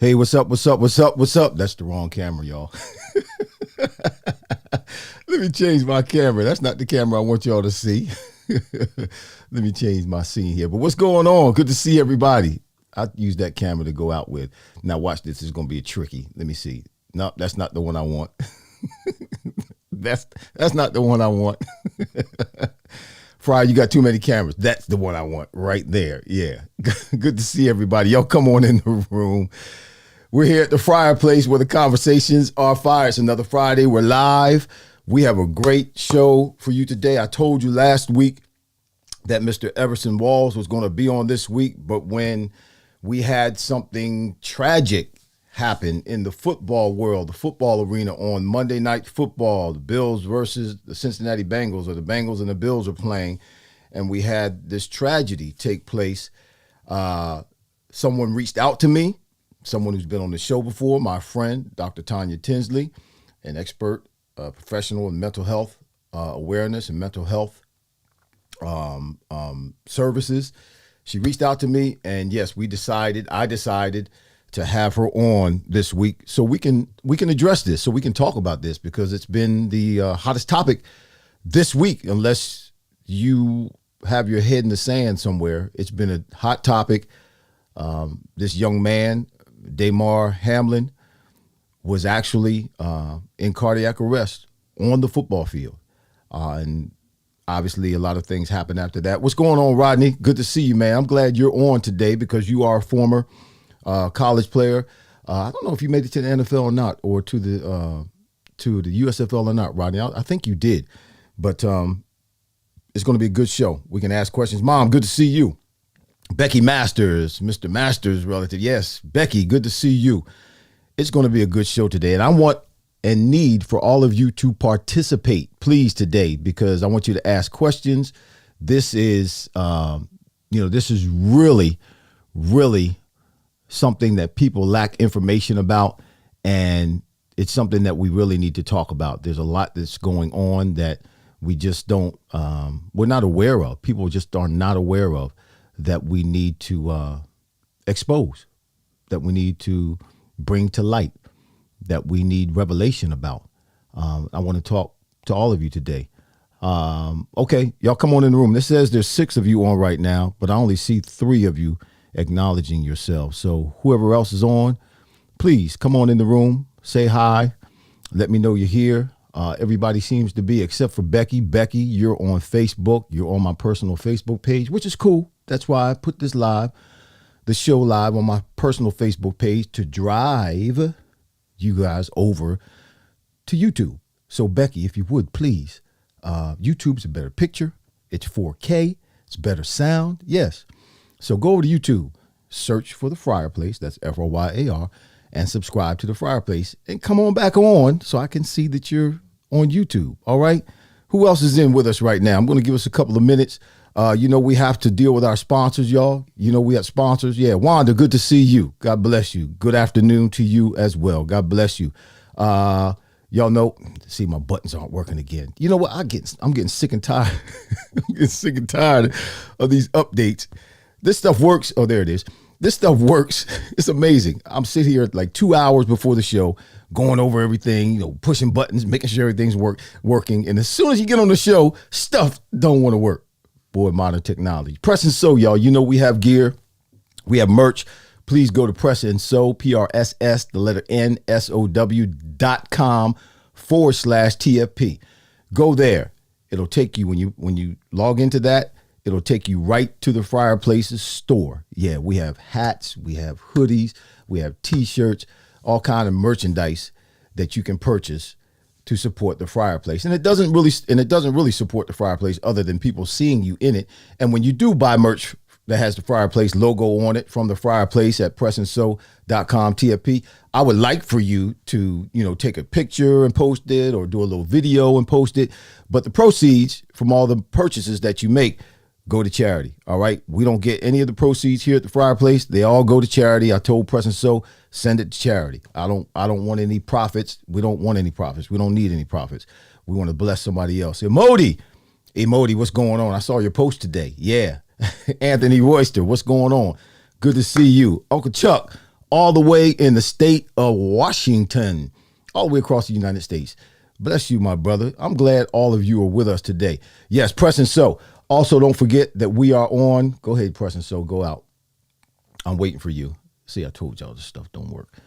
Hey, what's up? What's up? What's up? What's up? That's the wrong camera, y'all. Let me change my camera. That's not the camera I want y'all to see. Let me change my scene here. But what's going on? Good to see everybody. I use that camera to go out with. Now watch this. It's going to be tricky. Let me see. No, that's not the one I want. That's not the one I want. Fryar, you got too many cameras. That's the one I want right there. Yeah. Good to see everybody. Y'all come on in the room. We're here at the Fryar place where the conversations are fire. It's another Friday. We're live. We have a great show for you today. I told you last week that Mr. Everson Walls was going to be on this week, but when we had something tragic happen in the football world, the football arena on Monday Night Football, the Bills versus the Cincinnati Bengals, or the Bengals and the Bills are playing, and we had this tragedy take place. Someone reached out to me, someone who's been on the show before, my friend, Dr. Taunya Tinsley, an expert professional in mental health awareness and mental health services. She reached out to me, and yes, I decided to have her on this week so we can address this, so we can talk about this, because it's been the hottest topic this week. Unless you have your head in the sand somewhere, it's been a hot topic. This young man, Damar Hamlin, was actually in cardiac arrest on the football field. And obviously a lot of things happened after that. What's going on, Rodney? Good to see you, man. I'm glad you're on today because you are a former college player. I don't know if you made it to the NFL or not, or to the USFL or not, Rodney. I think you did. But it's going to be a good show. We can ask questions. Mom, good to see you. Becky Masters, Mr. Masters relative. Yes, Becky, good to see you. It's going to be a good show today. And I want and need for all of you to participate, please, today, because I want you to ask questions. This is, this is really, really something that people lack information about. And it's something that we really need to talk about. There's a lot that's going on that we just don't, we're not aware of. People just are not aware of, that we need to expose, that we need to bring to light, that we need revelation about. I want to talk to all of you today. Okay, y'all come on in the room. This says there's 6 of you on right now, but I only see 3 of you acknowledging yourselves. So whoever else is on, please come on in the room, say hi, let me know you're here. Everybody seems to be, except for Becky. Becky, you're on Facebook. You're on my personal Facebook page, which is cool. That's why I put this live, the show live on my personal Facebook page, to drive you guys over to YouTube. So Becky, if you would, please, YouTube's a better picture. It's 4K. It's better sound. Yes. So go over to YouTube, search for the Fryar Place. That's Fryar, and subscribe to the Fryar Place, and come on back on so I can see that you're on YouTube. All right. Who else is in with us right now? I'm going to give us a couple of minutes. We have to deal with our sponsors, y'all. We have sponsors. Yeah, Wanda, good to see you. God bless you. Good afternoon to you as well. God bless you. Y'all know, see, my buttons aren't working again. You know what? I'm getting sick and tired. I'm getting sick and tired of these updates. This stuff works. Oh, there it is. This stuff works. It's amazing. I'm sitting here like 2 hours before the show, going over everything, pushing buttons, making sure everything's working. And as soon as you get on the show, stuff don't want to work. Boy, modern technology. Press and Sew, y'all. We have gear. We have merch. Please go to Press and Sew, PRSS, the letter NSOW.com/TFP. Go there. It'll take you, when you log into that, it'll take you right to the Fryar Place's store. Yeah, we have hats, we have hoodies, we have T-shirts, all kind of merchandise that you can purchase to support the Fryar Place. And it doesn't really support the Fryar Place other than people seeing you in it. And when you do buy merch that has the Fryar Place logo on it from the Fryar Place at pressandsew.com TFP, I would like for you to, take a picture and post it, or do a little video and post it. But the proceeds from all the purchases that you make go to charity. All right. We don't get any of the proceeds here at the Fryar Place. They all go to charity. I told Press and Sew, send it to charity. I don't want any profits. We don't want any profits. We don't need any profits. We want to bless somebody else. Emodi, what's going on? I saw your post today. Yeah. Anthony Royster, what's going on? Good to see you. Uncle Chuck, all the way in the state of Washington, all the way across the United States. Bless you, my brother. I'm glad all of you are with us today. Yes, Press and Sew. Also, don't forget that we are on. Go ahead, Press and Sew. Go out. I'm waiting for you. See, I told y'all this stuff don't work.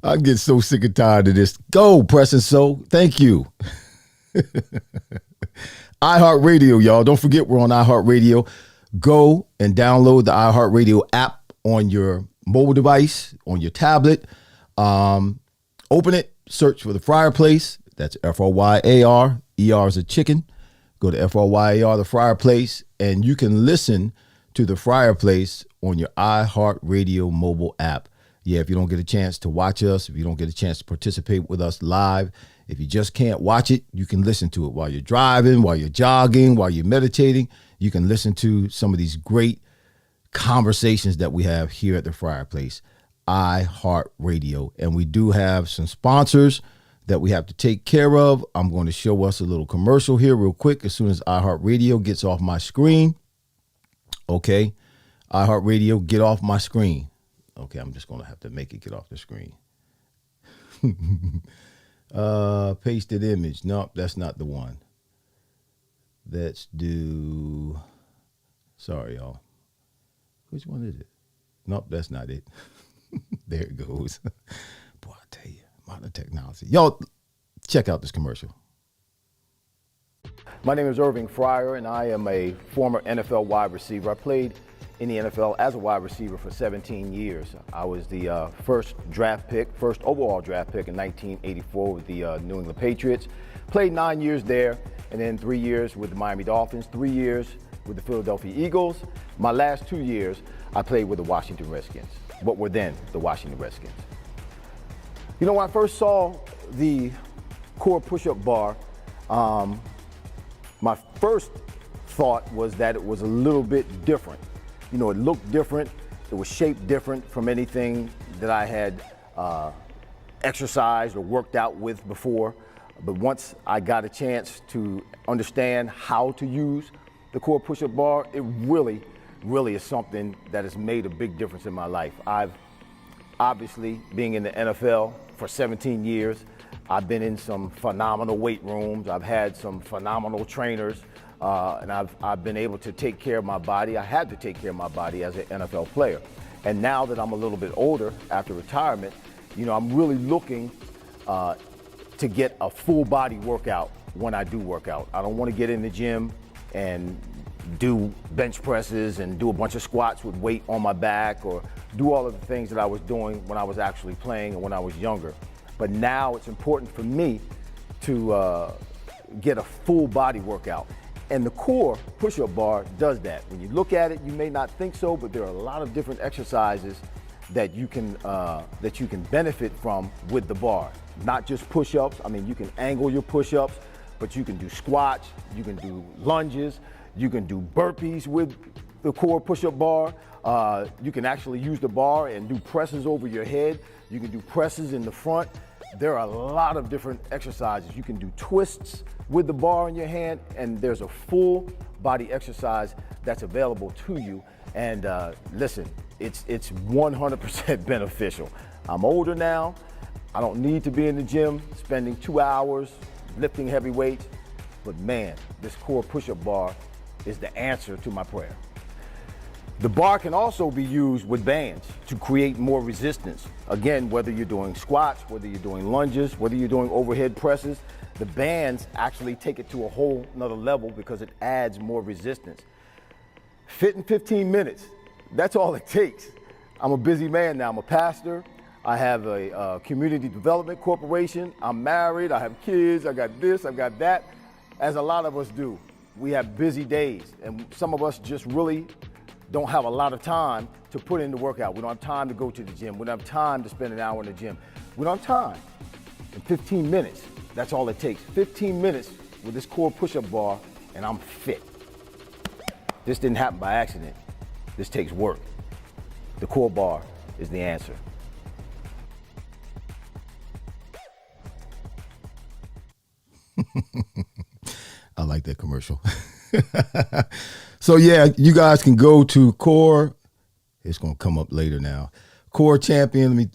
I get so sick and tired of this. Go, Press and Sew. Thank you. iHeartRadio, y'all. Don't forget we're on iHeartRadio. Go and download the iHeartRadio app on your mobile device, on your tablet. Open it. Search for the Fryar Place. That's Fryar. ER is a chicken. Go to Fryar, the Fryar Place, and you can listen to the Fryar Place on your iHeartRadio mobile app. Yeah, if you don't get a chance to watch us, if you don't get a chance to participate with us live, if you just can't watch it, you can listen to it while you're driving, while you're jogging, while you're meditating. You can listen to some of these great conversations that we have here at the Fryar Place, iHeartRadio. And we do have some sponsors that we have to take care of. I'm going to show us a little commercial here real quick as soon as iHeartRadio gets off my screen. Okay, iHeartRadio, get off my screen. Okay, I'm just going to have to make it get off the screen. Pasted image. Nope, that's not the one. Let's do, sorry, y'all. Which one is it? Nope, that's not it. There it goes. Boy, I tell you. Modern technology. Y'all, check out this commercial. My name is Irving Fryar, and I am a former NFL wide receiver. I played in the NFL as a wide receiver for 17 years. I was the first overall draft pick in 1984 with the New England Patriots. Played 9 years there, and then 3 years with the Miami Dolphins, 3 years with the Philadelphia Eagles. My last 2 years, I played with the Washington Redskins, what were then the Washington Redskins. When I first saw the core push-up bar, my first thought was that it was a little bit different. It looked different. It was shaped different from anything that I had exercised or worked out with before. But once I got a chance to understand how to use the core push-up bar, it really, really is something that has made a big difference in my life. I've obviously, being in the NFL for 17 years, I've been in some phenomenal weight rooms. I've had some phenomenal trainers, and I've been able to take care of my body. I had to take care of my body as an NFL player. And now that I'm a little bit older after retirement, I'm really looking to get a full body workout when I do work out. I don't want to get in the gym and do bench presses and do a bunch of squats with weight on my back, or do all of the things that I was doing when I was actually playing and when I was younger. But now it's important for me to get a full body workout. And the core push-up bar does that. When you look at it, you may not think so, but there are a lot of different exercises that you can benefit from with the bar. Not just push-ups. You can angle your push-ups. but you can do squats, you can do lunges, you can do burpees with the core push-up bar. You can actually use the bar and do presses over your head. You can do presses in the front. There are a lot of different exercises. You can do twists with the bar in your hand, and there's a full body exercise that's available to you. And listen, it's 100% beneficial. I'm older now. I don't need to be in the gym spending 2 hours lifting heavy weights, but man, this core push-up bar is the answer to my prayer. The bar can also be used with bands to create more resistance. Again, whether you're doing squats, whether you're doing lunges, whether you're doing overhead presses, the bands actually take it to a whole nother level because it adds more resistance. Fit in 15 minutes, that's all it takes. I'm a busy man now, I'm a pastor. I have a community development corporation. I'm married, I have kids, I got this, I got that. As a lot of us do, we have busy days, and some of us just really don't have a lot of time to put in the workout. We don't have time to go to the gym. We don't have time to spend an hour in the gym. We don't have time. In 15 minutes, that's all it takes. 15 minutes with this core push-up bar, and I'm fit. This didn't happen by accident. This takes work. The core bar is the answer. I like that commercial. So yeah, you guys can go to Core. It's gonna come up later now. Core Champion. Let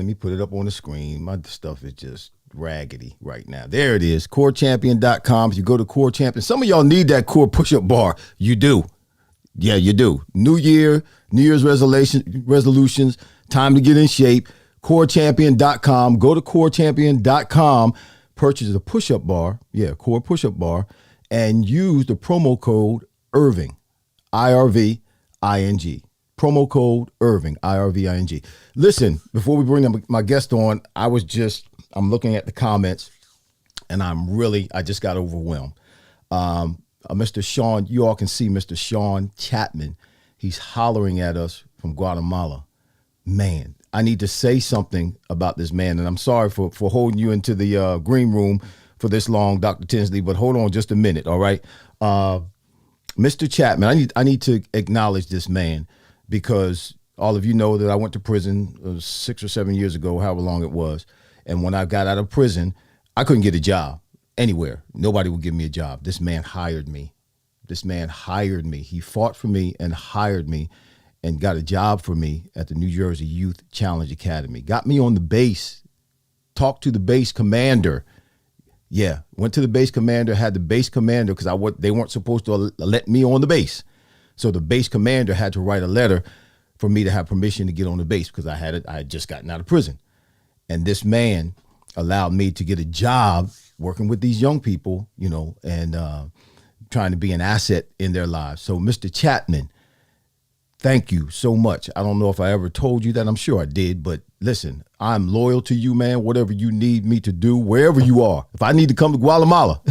me put it up on the screen. My stuff is just raggedy right now. There it is. CoreChampion.com. If you go to Core Champion, some of y'all need that core push-up bar. You do. Yeah, you do. New Year's resolutions. Time to get in shape. CoreChampion.com. Go to CoreChampion.com. Purchase a push-up bar. Yeah, core push-up bar. And use the promo code Irving, IRVING. Promo code Irving, IRVING. Listen, before we bring my guest on, I'm looking at the comments, and I just got overwhelmed. Mr. Sean, you all can see Mr. Sean Chapman. He's hollering at us from Guatemala. Man, I need to say something about this man, and I'm sorry for holding you into the green room for this long, Dr. Tinsley, but hold on just a minute, all right? Mr. Chapman, I need to acknowledge this man because all of you know that I went to prison 6 or 7 years ago, however long it was. And when I got out of prison, I couldn't get a job anywhere. Nobody would give me a job. This man hired me. He fought for me and hired me and got a job for me at the New Jersey Youth Challenge Academy. Got me on the base, talked to the base commander. Yeah, went to the base commander, had the base commander, because they weren't supposed to let me on the base. So the base commander had to write a letter for me to have permission to get on the base because I had just gotten out of prison. And this man allowed me to get a job working with these young people, and trying to be an asset in their lives. So Mr. Chapman, thank you so much. I don't know if I ever told you that. I'm sure I did, but listen, I'm loyal to you, man. Whatever you need me to do, wherever you are. If I need to come to Guatemala,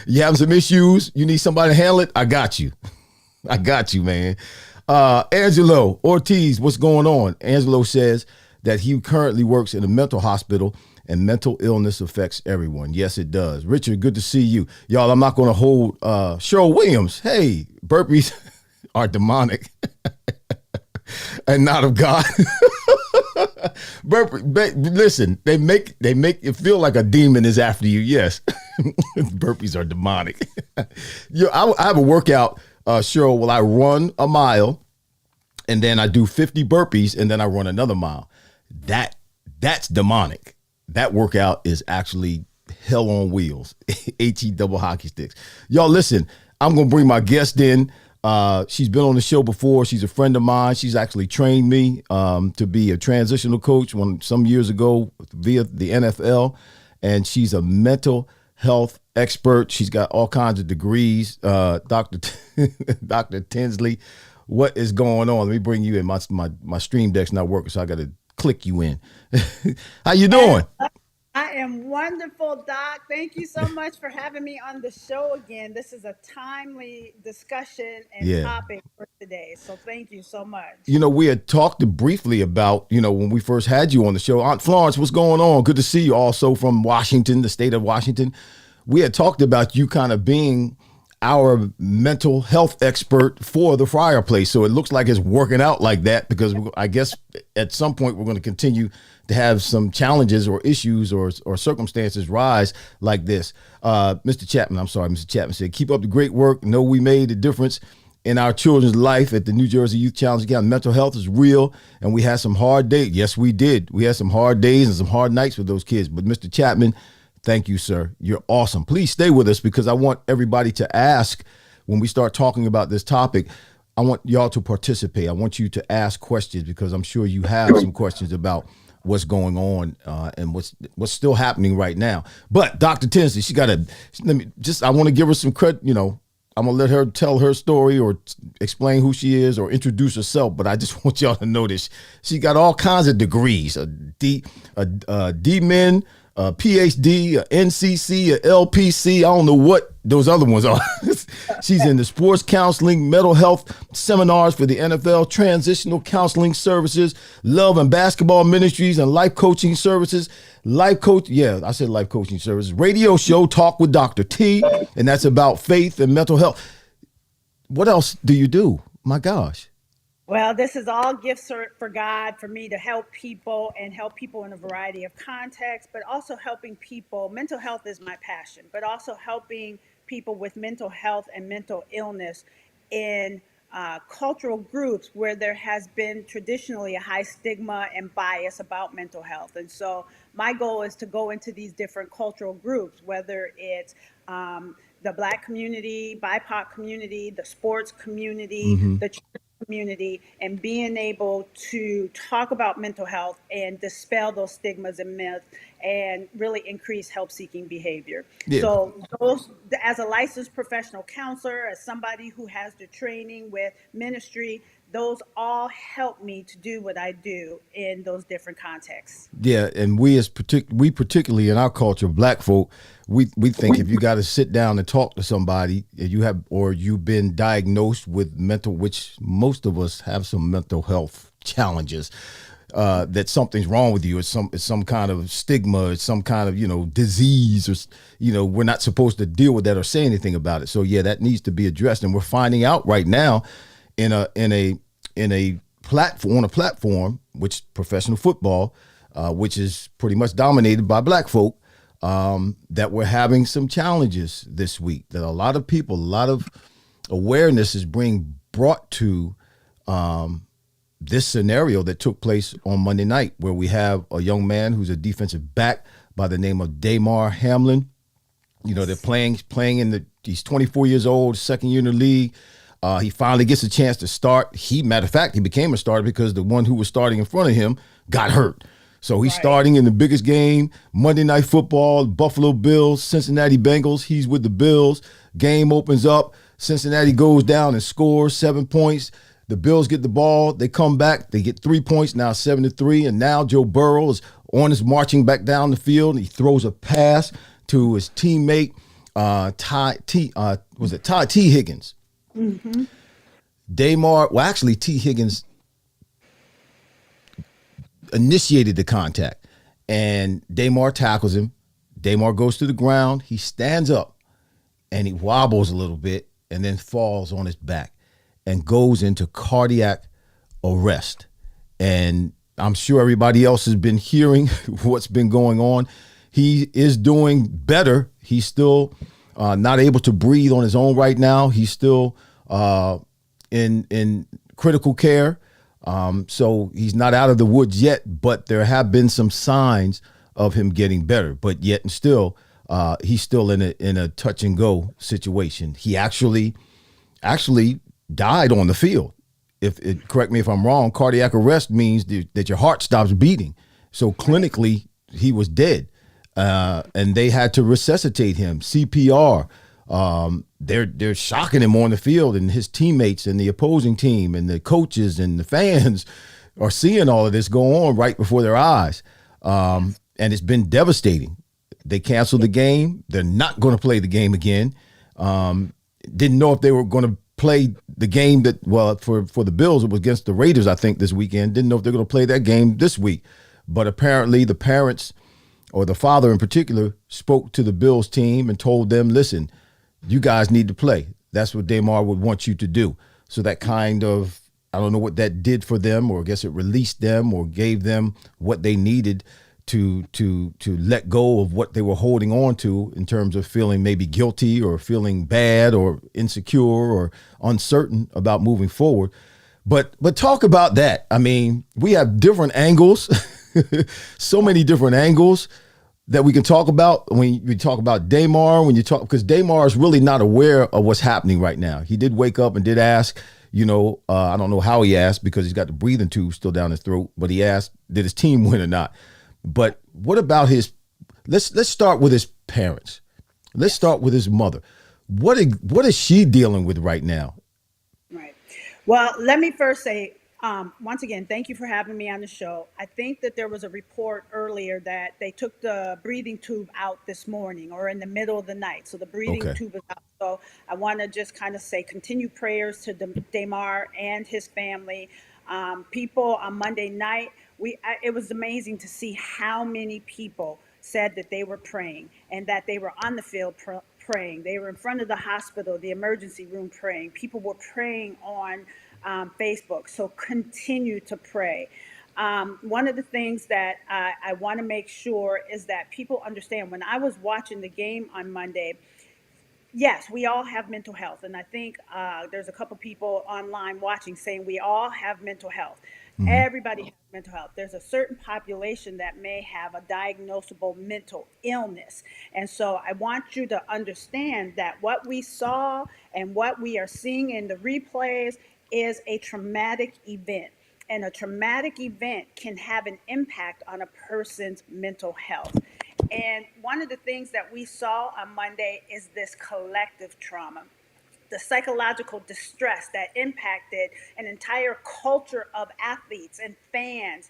you having some issues, you need somebody to handle it, I got you. I got you, man. Angelo Ortiz, what's going on? Angelo says that he currently works in a mental hospital and mental illness affects everyone. Yes, it does. Richard, good to see you. Y'all, I'm not going to hold Cheryl Williams. Hey, burpees are demonic and not of God. Listen, they make it feel like a demon is after you. Yes, burpees are demonic. I have a workout, Cheryl. Well, I run a mile, and then I do 50 burpees, and then I run another mile. That's demonic. That workout is actually hell on wheels. HE double hockey sticks. Y'all, listen. I'm gonna bring my guest in. She's been on the show before. She's a friend of mine. She's actually trained me to be a transitional coach some years ago via the NFL, and she's a mental health expert. She's got all kinds of degrees. Dr. Tinsley, what is going on? Let me bring you in. My stream deck's not working, so I got to click you in. How you doing? I am wonderful, Doc. Thank you so much for having me on the show again. This is a timely discussion and Yeah. topic for today. So thank you so much. You know, we had talked briefly about, when we first had you on the show. Aunt Florence, what's going on? Good to see you, also from Washington, the state of Washington. We had talked about you kind of being our mental health expert for the Fryar place. So it looks like it's working out like that, because I guess at some point we're going to continue to have some challenges or issues or circumstances rise like this. Mr. Chapman said, keep up the great work. Know we made a difference in our children's life at the New Jersey Youth Challenge. Again, mental health is real, and we had some hard days. Yes, we did. We had some hard days and some hard nights with those kids. But Mr. Chapman, thank you, sir. You're awesome. Please stay with us, because I want everybody to ask when we start talking about this topic. I want y'all to participate. I want you to ask questions, because I'm sure you have some questions about what's going on and what's still happening right now. But Dr. Tinsley, I want to give her some credit. I'm going to let her tell her story or explain who she is or introduce herself. But I just want y'all to know this. She got all kinds of degrees, a D-Min, a PhD, a NCC, a LPC. I don't know what those other ones are. She's in the sports counseling, mental health seminars for the NFL, transitional counseling services, love and basketball ministries, and life coaching services. Life coaching services. Radio show, Talk with Dr. T, and that's about faith and mental health. What else do you do? My gosh. Well, this is all gifts for God, for me to help people and help people in a variety of contexts, but also helping people. Mental health is my passion, but also helping people with mental health and mental illness in cultural groups where there has been traditionally a high stigma and bias about mental health. And so my goal is to go into these different cultural groups, whether it's the Black community, BIPOC community, the sports community, the church community, and being able to talk about mental health and dispel those stigmas and myths and really increase help-seeking behavior. Yeah. So those, as a licensed professional counselor, as somebody who has the training with ministry, those all help me to do what I do in those different contexts. Yeah, and we particularly in our culture, Black folk, we think if you got to sit down and talk to somebody, you've been diagnosed with which most of us have some mental health challenges, that something's wrong with you. It's some kind of stigma, it's some kind of disease, or we're not supposed to deal with that or say anything about it. So yeah, that needs to be addressed, and we're finding out right now in a platform, which professional football, which is pretty much dominated by Black folk, that we're having some challenges this week, that a lot of awareness is being brought to this scenario that took place on Monday night, where we have a young man who's a defensive back by the name of Damar Hamlin. They're playing he's 24 years old, second year in the league. He finally gets a chance to start. Matter of fact, he became a starter because the one who was starting in front of him got hurt. So he's starting in the biggest game, Monday Night Football, Buffalo Bills, Cincinnati Bengals. He's with the Bills. Game opens up. Cincinnati goes down and scores 7 points. The Bills get the ball. They come back. They get 3 points, now 7-3. And now Joe Burrow is marching back down the field. And he throws a pass to his teammate, Todd T. Higgins. Mm-hmm. T. Higgins initiated the contact, and Damar tackles him. Damar goes to the ground. He stands up and he wobbles a little bit and then falls on his back and goes into cardiac arrest. And I'm sure everybody else has been hearing what's been going on. He is doing better. He's still not able to breathe on his own right now. He's still in critical care. So he's not out of the woods yet, but there have been some signs of him getting better. But yet and still, he's still in a touch and go situation. He actually died on the field. Correct me if I'm wrong. Cardiac arrest means that your heart stops beating. So clinically, he was dead, and they had to resuscitate him. CPR. They're shocking him on the field, and his teammates and the opposing team and the coaches and the fans are seeing all of this go on right before their eyes. And it's been devastating. They canceled the game. They're not going to play the game again. Didn't know if they were going to play the game that, well, for the Bills, it was against the Raiders, I think, this weekend. Didn't know if they're going to play that game this week. But apparently the parents, or the father in particular, spoke to the Bills team and told them, listen, you guys need to play. That's what Damar would want you to do. So that kind of, I don't know what that did for them, or I guess it released them or gave them what they needed to let go of what they were holding on to in terms of feeling maybe guilty or feeling bad or insecure or uncertain about moving forward. But talk about that. I mean, we have different angles, so many different angles that we can talk about when we talk about Damar, because Damar is really not aware of what's happening right now. He did wake up and did ask, I don't know how he asked because he's got the breathing tube still down his throat, but he asked, did his team win or not? But what about let's start with his parents. Let's start with his mother. What is she dealing with right now? Right. Well, let me first say, once again, thank you for having me on the show. I think that there was a report earlier that they took the breathing tube out this morning or in the middle of the night. So the breathing Okay. tube is out. So I want to just kind of say continue prayers to Damar and his family. People on Monday night, it was amazing to see how many people said that they were praying and that they were on the field praying. They were in front of the hospital, the emergency room praying. People were praying on Facebook. So continue to pray. One of the things that I want to make sure is that people understand when I was watching the game on Monday, yes, we all have mental health. And I think there's a couple people online watching saying we all have mental health. Mm-hmm. Everybody has mental health. There's a certain population that may have a diagnosable mental illness. And so I want you to understand that what we saw and what we are seeing in the replays is a traumatic event. And a traumatic event can have an impact on a person's mental health. And one of the things that we saw on Monday is this collective trauma, the psychological distress that impacted an entire culture of athletes and fans,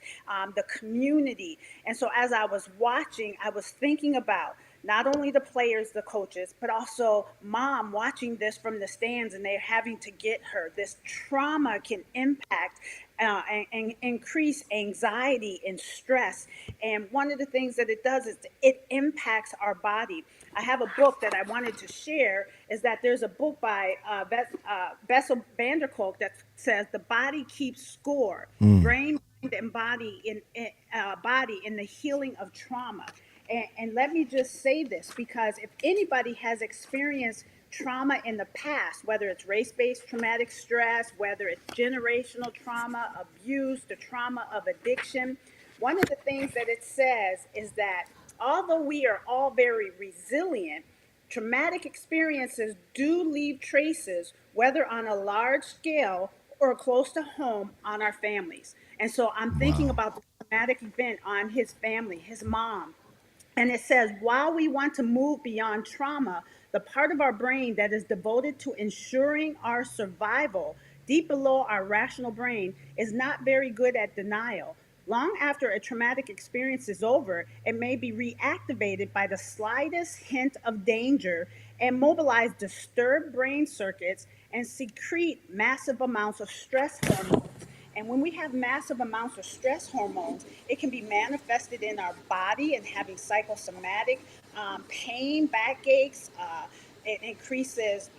the community. And so as I was watching, I was thinking about not only the players, the coaches, but also mom watching this from the stands and they're having to get her. This trauma can impact and increase anxiety and stress. And one of the things that it does is it impacts our body. I have a book that I wanted to share. Is that there's a book by Bessel van der Kolk that says the body keeps score, brain, mind, and body in the healing of trauma. And let me just say this, because if anybody has experienced trauma in the past, whether it's race-based traumatic stress, whether it's generational trauma, abuse, the trauma of addiction, one of the things that it says is that although we are all very resilient, traumatic experiences do leave traces, whether on a large scale or close to home, on our families. And so I'm thinking Wow. about the traumatic event on his family, his mom. And it says, while we want to move beyond trauma, the part of our brain that is devoted to ensuring our survival, deep below our rational brain, is not very good at denial. Long after a traumatic experience is over, it may be reactivated by the slightest hint of danger and mobilize disturbed brain circuits and secrete massive amounts of stress hormones. And when we have massive amounts of stress hormones, it can be manifested in our body and having psychosomatic pain, backaches. It increases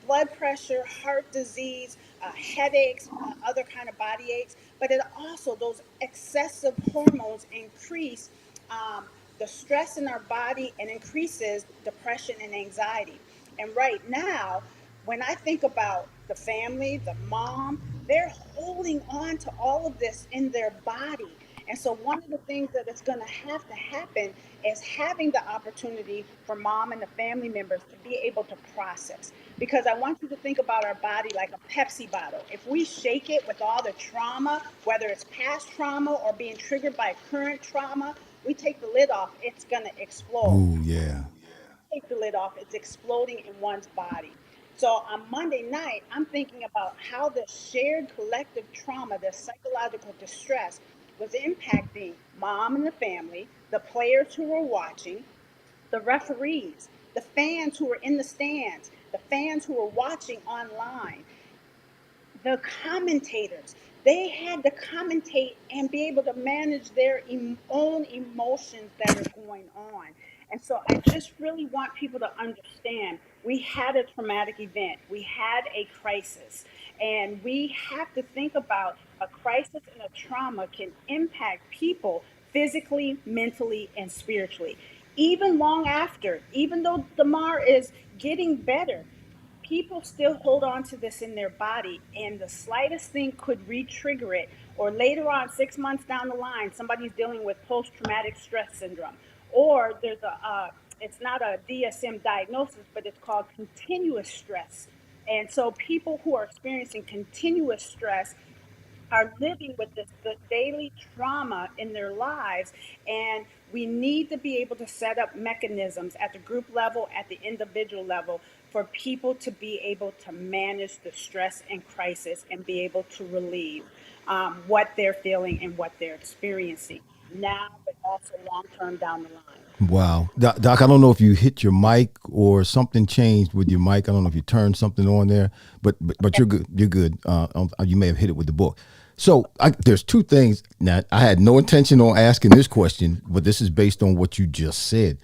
blood pressure, heart disease, headaches, other kind of body aches. But it also, those excessive hormones increase the stress in our body and increases depression and anxiety. And right now, when I think about the family, the mom, they're holding on to all of this in their body. And so, one of the things that is going to have to happen is having the opportunity for mom and the family members to be able to process. Because I want you to think about our body like a Pepsi bottle. If we shake it with all the trauma, whether it's past trauma or being triggered by current trauma, we take the lid off, it's going to explode. Ooh, yeah. Take the lid off, it's exploding in one's body. So on Monday night, I'm thinking about how the shared collective trauma, the psychological distress, was impacting mom and the family, the players who were watching, the referees, the fans who are in the stands, the fans who are watching online, the commentators. They had to commentate and be able to manage their own emotions that are going on. And so I just really want people to understand we had a traumatic event, we had a crisis, and we have to think about a crisis and a trauma can impact people physically, mentally, and spiritually. Even long after, even though Damar is getting better, people still hold on to this in their body, and the slightest thing could re-trigger it. Or later on, 6 months down the line, somebody's dealing with post-traumatic stress syndrome, or there's it's not a DSM diagnosis, but it's called continuous stress. And so people who are experiencing continuous stress are living with this the daily trauma in their lives, and we need to be able to set up mechanisms at the group level, at the individual level, for people to be able to manage the stress and crisis and be able to relieve what they're feeling and what they're experiencing now, but also long term down the line. Wow. Doc, I don't know if you hit your mic or something changed with your mic. I don't know if you turned something on there, but you're good. You're good. You may have hit it with the book. So there's two things. Now, I had no intention on asking this question, but this is based on what you just said.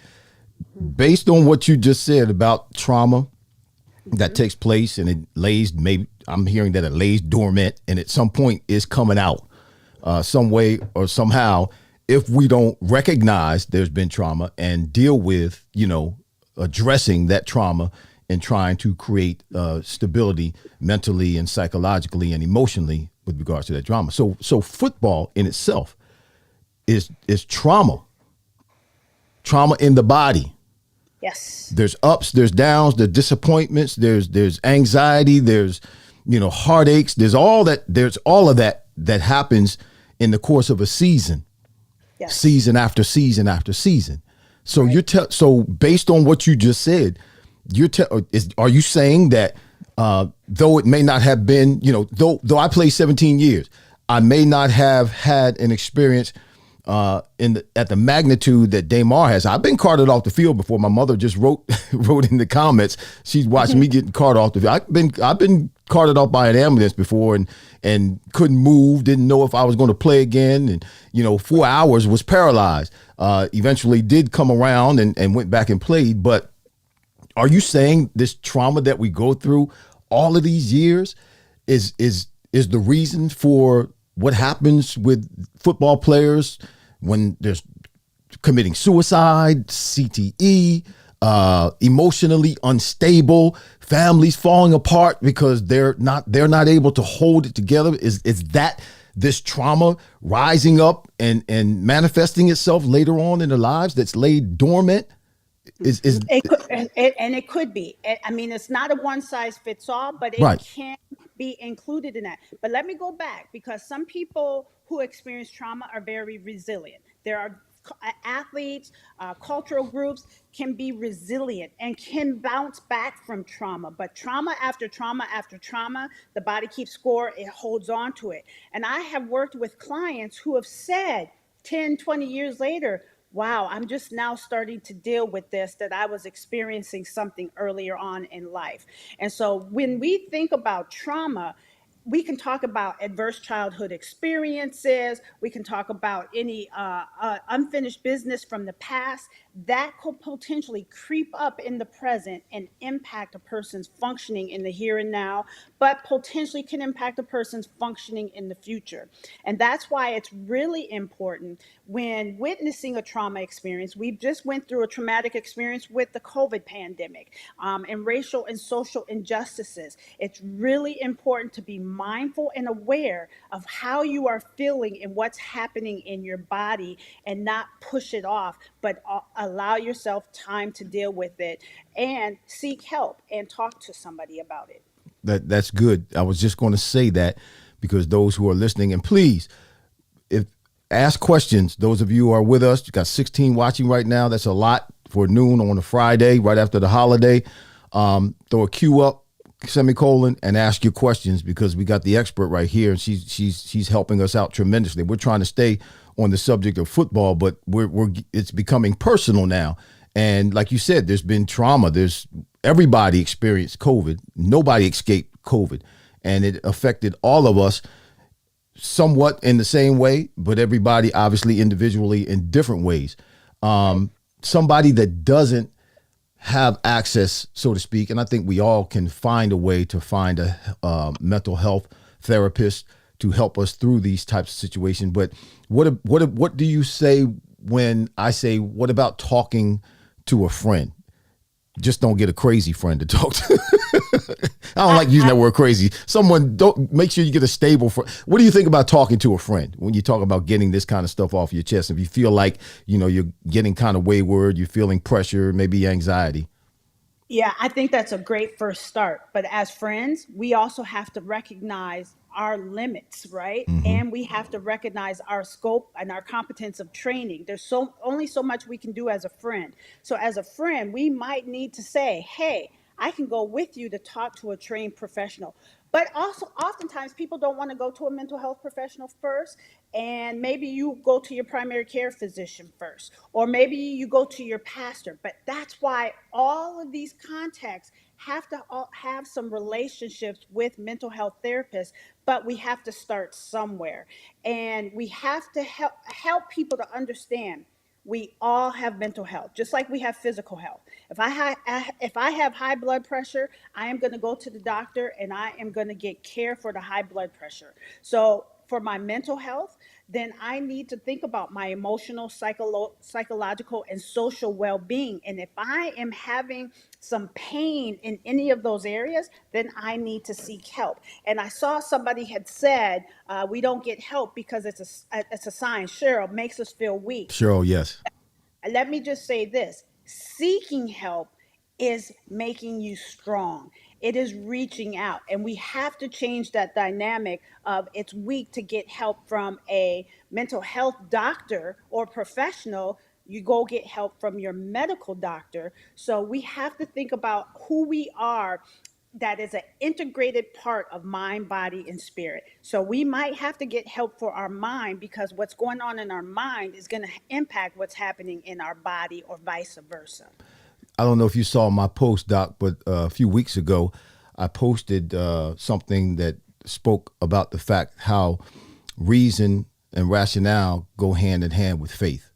Based on what you just said about trauma that takes place and it lays, maybe I'm hearing that it lays dormant and at some point is coming out some way or somehow. If we don't recognize there's been trauma and deal with, addressing that trauma and trying to create stability mentally and psychologically and emotionally with regards to that trauma. So football in itself is trauma in the body. Yes. There's ups, there's downs, there's disappointments, there's anxiety, there's, heartaches, there's all of that happens in the course of a season. Yes. Season after season after season. So right. So based on what you just said, are you saying that though it may not have been, though I played 17 years, I may not have had an experience at the magnitude that Damar has. I've been carted off the field before. My mother just wrote in the comments. She's watching me getting carted off the field. I've been carted off by an ambulance before and couldn't move, didn't know if I was going to play again. And, 4 hours was paralyzed. Eventually did come around and went back and played. But are you saying this trauma that we go through all of these years is the reason for what happens with football players when there's committing suicide, CTE, emotionally unstable, families falling apart because they're not able to hold it together? Is that this trauma rising up and manifesting itself later on in their lives that's laid dormant? It could be. I mean, it's not a one size fits all, but it right. can be included in that. But let me go back, because some people who experience trauma are very resilient. There are athletes, cultural groups can be resilient and can bounce back from trauma. But trauma after trauma after trauma, the body keeps score, it holds on to it. And I have worked with clients who have said 10, 20 years later, wow, I'm just now starting to deal with this, that I was experiencing something earlier on in life. And so when we think about trauma, we can talk about adverse childhood experiences. We can talk about any unfinished business from the past that could potentially creep up in the present and impact a person's functioning in the here and now, but potentially can impact a person's functioning in the future. And that's why it's really important when witnessing a trauma experience. We've just went through a traumatic experience with the COVID pandemic and racial and social injustices. It's really important to be mindful and aware of how you are feeling and what's happening in your body, and not push it off, but allow yourself time to deal with it and seek help and talk to somebody about it. That's good. I was just going to say that, because those who are listening, and please, if ask questions, those of you who are with us, you got 16 watching right now. That's a lot for noon on a Friday, right after the holiday. Throw a cue up, semicolon, and ask your questions, because we got the expert right here, and she's helping us out tremendously. We're trying to stay on the subject of football, but it's becoming personal now. And like you said, there's been trauma. There's everybody experienced COVID. Nobody escaped COVID. And it affected all of us somewhat in the same way, but everybody obviously individually in different ways. Somebody that doesn't have access, so to speak, and I think we all can find a way to find a mental health therapist to help us through these types of situations. But what do you say when I say, what about talking to a friend? Just don't get a crazy friend to talk to. I don't like using that word crazy. Someone, don't make sure you get a stable friend. What do you think about talking to a friend when you talk about getting this kind of stuff off your chest? If you feel like, you're getting kind of wayward, you're feeling pressure, maybe anxiety. Yeah, I think that's a great first start. But as friends, we also have to recognize our limits, right? Mm-hmm. And we have to recognize our scope and our competence of training. There's only so much we can do as a friend. So as a friend, we might need to say, "Hey, I can go with you to talk to a trained professional." But also, oftentimes, people don't want to go to a mental health professional first. And maybe you go to your primary care physician first, or maybe you go to your pastor. But that's why all of these contacts have to have some relationships with mental health therapists, but we have to start somewhere. And we have to help people to understand we all have mental health, just like we have physical health. If I have high blood pressure, I am going to go to the doctor and I am going to get care for the high blood pressure. So for my mental health, then I need to think about my emotional, psychological, and social well-being. And if I am having some pain in any of those areas, then I need to seek help. And I saw somebody had said, we don't get help because it's a sign. Sure, it makes us feel weak. Sure. Yes. Let me just say this: seeking help is making you strong. It is reaching out. And we have to change that dynamic of it's weak to get help from a mental health doctor or professional. You go get help from your medical doctor. So we have to think about who we are, that is an integrated part of mind, body, and spirit. So we might have to get help for our mind because what's going on in our mind is going to impact what's happening in our body, or vice versa. I don't know if you saw my post, Doc, but a few weeks ago, I posted something that spoke about the fact how reason and rationale go hand in hand with faith.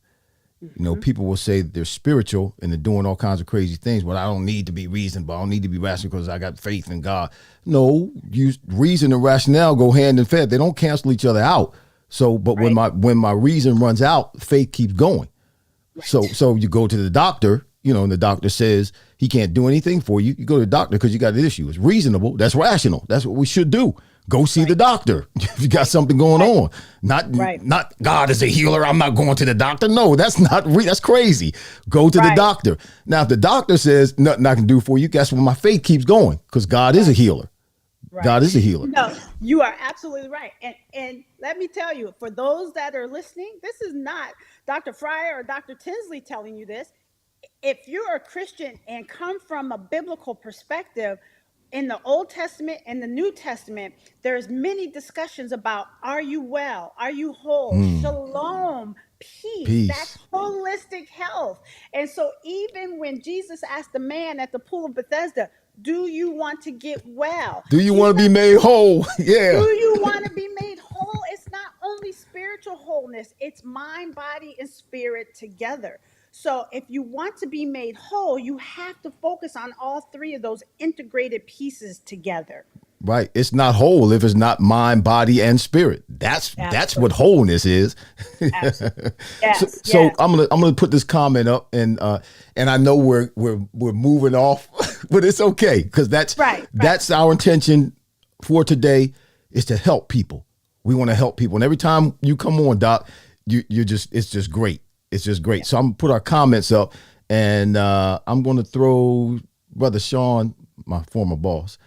People will say they're spiritual and they're doing all kinds of crazy things, but I don't need to be reasonable. I don't need to be rational because I got faith in God. No, reason and rationale go hand in hand. They don't cancel each other out. So, but Right. when my reason runs out, faith keeps going. So you go to the doctor, and the doctor says he can't do anything for you. You go to the doctor because you got an issue. It's reasonable. That's rational. That's what we should do. Go see the doctor if you got something going on. Not God is a healer, I'm not going to the doctor. No, that's not that's crazy. Go to the Right. doctor. Now, if the doctor says nothing I can do for you, guess what? My faith keeps going because God is a healer. Right. God is a healer. No, you are absolutely right. And let me tell you, for those that are listening, this is not Dr. Fryer or Dr. Tinsley telling you this. If you're a Christian and come from a biblical perspective, in the Old Testament and the New Testament, there's many discussions about, are you well? Are you whole? Shalom, peace. That's Peace. holistic health. And so even when Jesus asked the man at the pool of Bethesda, do you want to get well? Do you He's want to be not made whole? Yeah. Do you want to be made whole? It's not only spiritual wholeness, it's mind, body, and spirit together. So if you want to be made whole, you have to focus on all three of those integrated pieces together. Right. It's not whole if it's not mind, body, and spirit. That's Absolutely. what wholeness is. Absolutely. So, Yes, so yes. I'm gonna put this comment up, and I know we're moving off, but it's okay because Right. that's our intention for today is to help people. We want to help people, and every time you come on, Doc, you're just it's just great. It's just great. Yeah. So I'm gonna put our comments up, and I'm gonna throw Brother Sean, my former boss.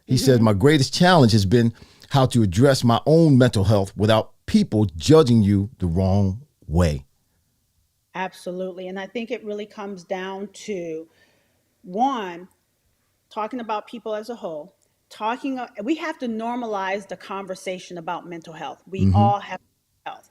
He said, my greatest challenge has been how to address my own mental health without people judging you the wrong way. Absolutely. And I think it really comes down to one, talking about people as a whole, we have to normalize the conversation about mental health. We all have health.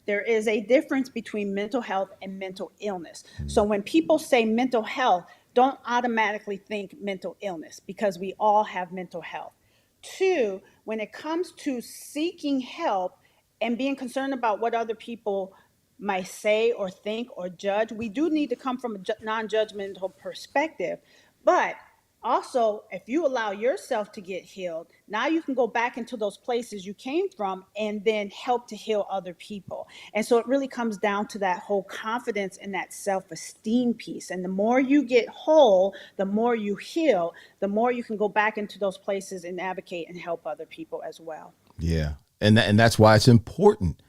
there is a difference between mental health and mental illness. So when people say mental health, don't automatically think mental illness, because we all have mental health. Two, when it comes to seeking help and being concerned about what other people might say or think or judge, we do need to come from a non-judgmental perspective. But also, if you allow yourself to get healed, now you can go back into those places you came from and then help to heal other people. And so it really comes down to that whole confidence and that self-esteem piece. And the more you get whole, the more you heal, the more you can go back into those places and advocate and help other people as well. Yeah. And that's why it's important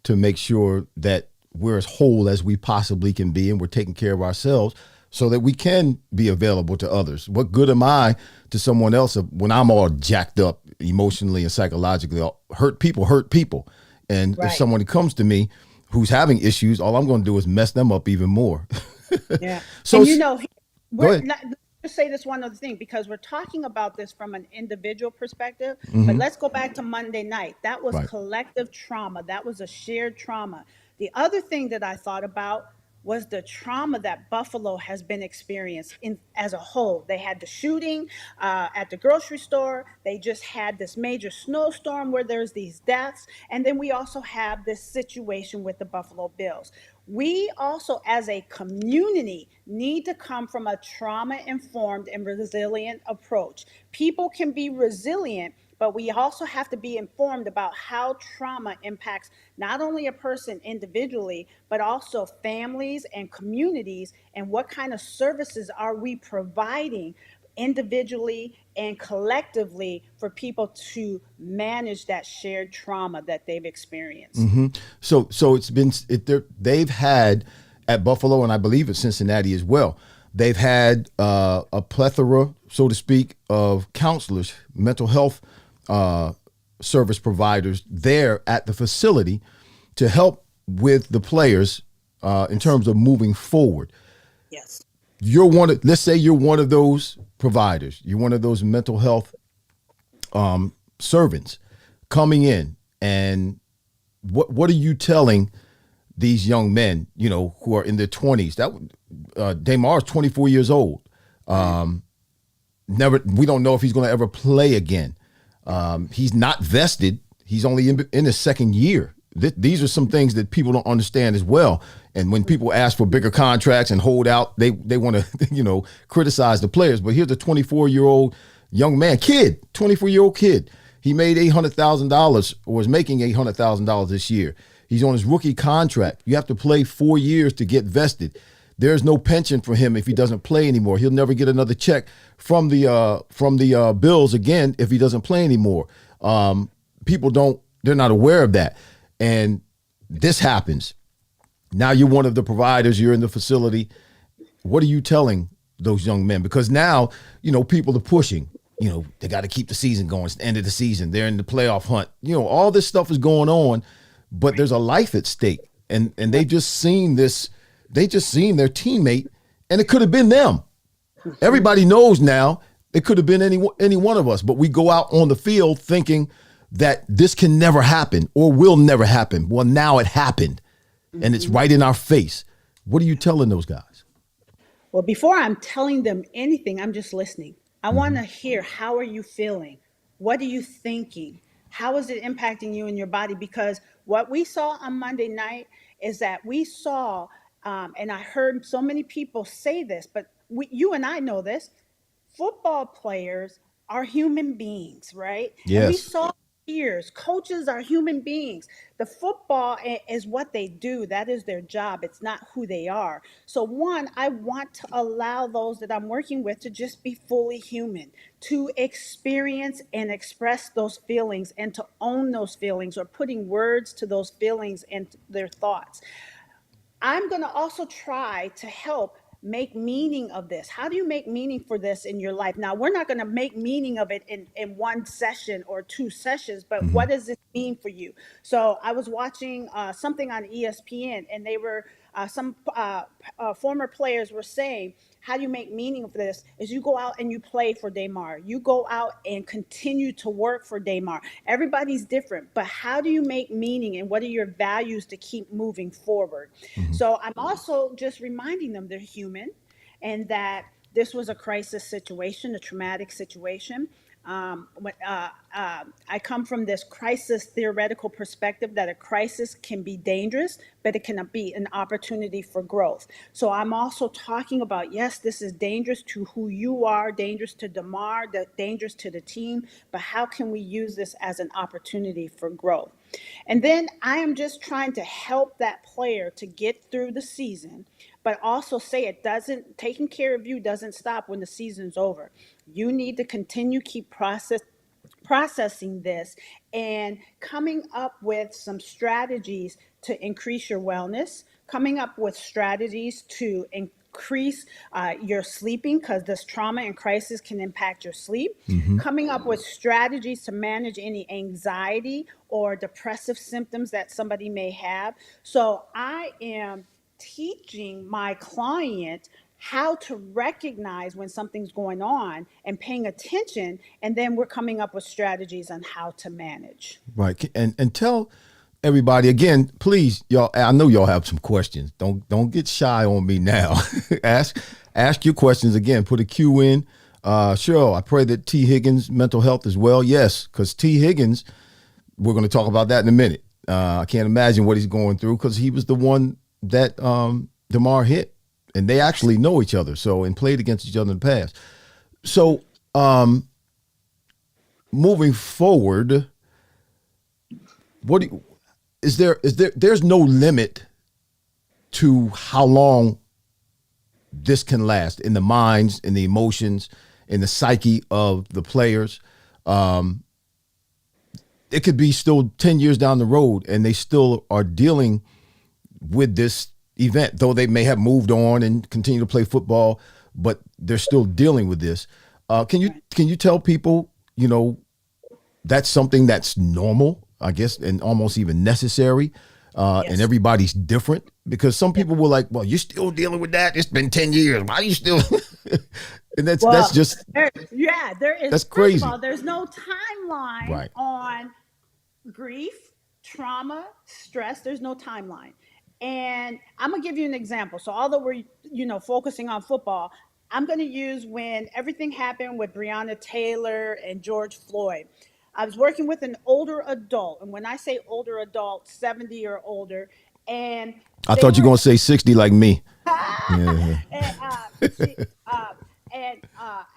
to make sure that we're as whole as we possibly can be, and we're taking care of ourselves so that we can be available to others. What good am I to someone else when I'm all jacked up emotionally and psychologically? Hurt people. And Right. if someone comes to me who's having issues, all I'm going to do is mess them up even more. Yeah. So And you know, go we're ahead. not, just say this one other thing, because we're talking about this from an individual perspective, but Hmm. let's go back to Monday night. That was Right. collective trauma. That was a shared trauma. The other thing that I thought about was the trauma that Buffalo has been experienced in as a whole. They had the shooting at the grocery store. They just had this major snowstorm where there's these deaths, and then we also have this situation with the Buffalo Bills. We also, as a community, need to come from a trauma informed and resilient approach. People can be resilient, but we also have to be informed about how trauma impacts not only a person individually, but also families and communities, and what kind of services are we providing individually and collectively for people to manage that shared trauma that they've experienced. So they've had at Buffalo, and I believe at Cincinnati as well. They've had a plethora, so to speak, of counselors, mental health service providers there at the facility to help with the players in terms of moving forward. Yes. Let's say you're one of those providers. You're one of those mental health servants coming in, and what are you telling these young men, who are in their 20s? Damar's 24 years old. We don't know if he's going to ever play again. He's not vested. He's only in his second year. These are some things that people don't understand as well. And when people ask for bigger contracts and hold out, they want to, criticize the players. But here's a 24-year-old young man, 24-year-old kid. He made $800,000 or is making $800,000 this year. He's on his rookie contract. You have to play 4 years to get vested. There's no pension for him if he doesn't play anymore. He'll never get another check from the Bills again if he doesn't play anymore. They're not aware of that. And this happens. Now you're one of the providers, you're in the facility. What are you telling those young men? Because now, people are pushing, they got to keep the season going. It's the end of the season. They're in the playoff hunt. All this stuff is going on, but there's a life at stake. And they just seen this, they just seen their teammate, and it could have been them. Everybody knows now it could have been any one of us, but we go out on the field thinking that this can never happen or will never happen. Well, now it happened, and it's right in our face. What are you telling those guys? Well, before I'm telling them anything, I'm just listening. I want to hear, how are you feeling? What are you thinking? How is it impacting you in your body? Because what we saw on Monday night is that we saw, and I heard so many people say this, but you and I know this, football players are human beings, right? And we Yes. saw peers, coaches are human beings. The football is what they do. That is their job. It's not who they are. So one, I want to allow those that I'm working with to just be fully human, to experience and express those feelings and to own those feelings, or putting words to those feelings and their thoughts. I'm going to also try to help make meaning of this. How do you make meaning for this in your life? Now, we're not going to make meaning of it in one session or two sessions, but what does this mean for you? So I was watching something on ESPN, and they were some former players were saying, how do you make meaning of this? Is you go out and you play for Damar. You go out and continue to work for Damar. Everybody's different, but how do you make meaning and what are your values to keep moving forward? So I'm also just reminding them they're human and that this was a crisis situation, a traumatic situation. I come from this crisis theoretical perspective that a crisis can be dangerous, but it can be an opportunity for growth. So I'm also talking about, yes, this is dangerous to who you are, dangerous to Damar, dangerous to the team, but how can we use this as an opportunity for growth? And then I am just trying to help that player to get through the season, but also say taking care of you doesn't stop when the season's over. You need to continue, keep processing this and coming up with some strategies to increase your wellness, coming up with strategies to increase your sleeping, because this trauma and crisis can impact your sleep, coming up with strategies to manage any anxiety or depressive symptoms that somebody may have. So I am teaching my client how to recognize when something's going on and paying attention, and then we're coming up with strategies on how to manage. Right. And tell everybody again, please, y'all. I know y'all have some questions. Don't get shy on me now. ask your questions again. Put a Q in. Sure. I pray that T. Higgins' mental health as well. Yes, because T. Higgins, we're going to talk about that in a minute. I can't imagine what he's going through because he was the one that Damar hit. And they actually know each other, and played against each other in the past. So, moving forward, there's no limit to how long this can last in the minds, in the emotions, in the psyche of the players. It could be still 10 years down the road, and they still are dealing with this event, though they may have moved on and continue to play football, but they're still dealing with this. Can you tell people, that's something that's normal, I guess, and almost even necessary, Yes. and everybody's different? Because some people were like, well, you're still dealing with that? It's been 10 years. Why are you still? And that's just, there is. that's First crazy. of all, there's no timeline Right. on grief, trauma, stress. There's no timeline. And I'm gonna give you an example. So although we're focusing on football, I'm gonna use when everything happened with Breonna Taylor and George Floyd. I was working with an older adult, and when I say older adult, 70 or older, and I they thought you were were going to say 60 like me. Yeah. and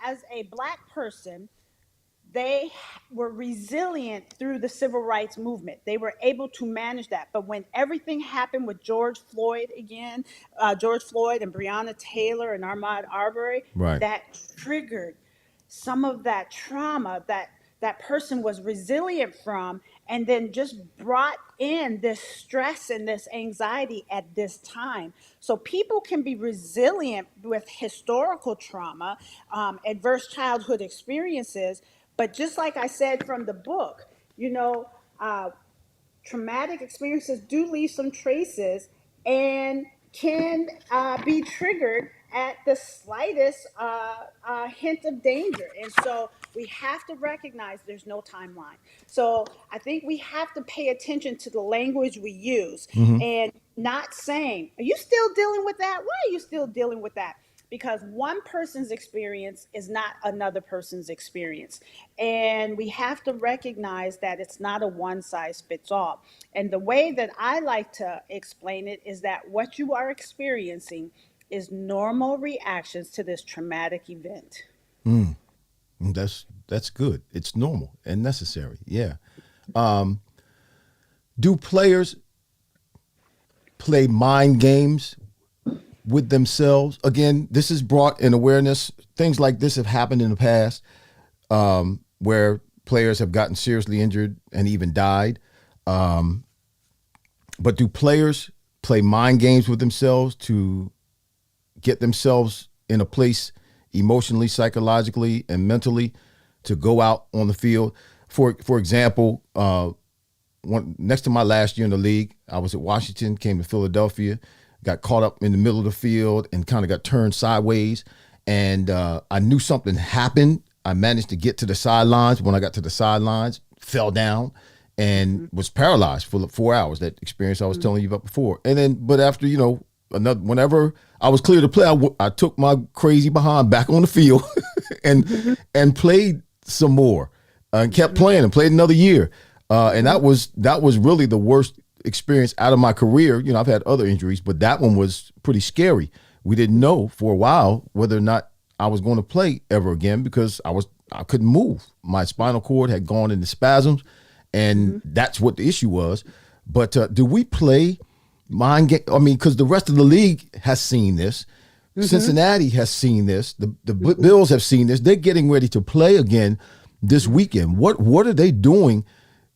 as a Black person, they were resilient through the civil rights movement. They were able to manage that. But when everything happened with George Floyd again, George Floyd and Breonna Taylor and Ahmaud Arbery, Right. that triggered some of that trauma that person was resilient from, and then just brought in this stress and this anxiety at this time. So people can be resilient with historical trauma, adverse childhood experiences, but just like I said from the book, uh, traumatic experiences do leave some traces and can be triggered at the slightest hint of danger. And so we have to recognize there's no timeline. So I think we have to pay attention to the language we use and not saying, are you still dealing with that? Why are you still dealing with that? Because one person's experience is not another person's experience. And we have to recognize that it's not a one size fits all. And the way that I like to explain it is that what you are experiencing is normal reactions to this traumatic event. That's good. It's normal and necessary. Yeah. Do players play mind games with themselves? Again, this is brought in awareness. Things like this have happened in the past, where players have gotten seriously injured and even died. But do players play mind games with themselves to get themselves in a place emotionally, psychologically, and mentally to go out on the field? For example, next to my last year in the league, I was at Washington, came to Philadelphia. got caught up in the middle of the field and kind of got turned sideways. And I knew something happened. I managed to get to the sidelines. When I got to the sidelines, fell down and was paralyzed for 4 hours. That experience I was telling you about before. And then, but after, whenever I was clear to play, I took my crazy behind back on the field and played some more and kept playing and played another year. And that was really the worst experience out of my career. I've had other injuries, but that one was pretty scary. We didn't know for a while whether or not I was going to play ever again because I couldn't move. My spinal cord had gone into spasms, and that's what the issue was. But do we play mind game? I mean, because the rest of the league has seen this. Cincinnati has seen this. The Bills have seen this. They're getting ready to play again this weekend. What are they doing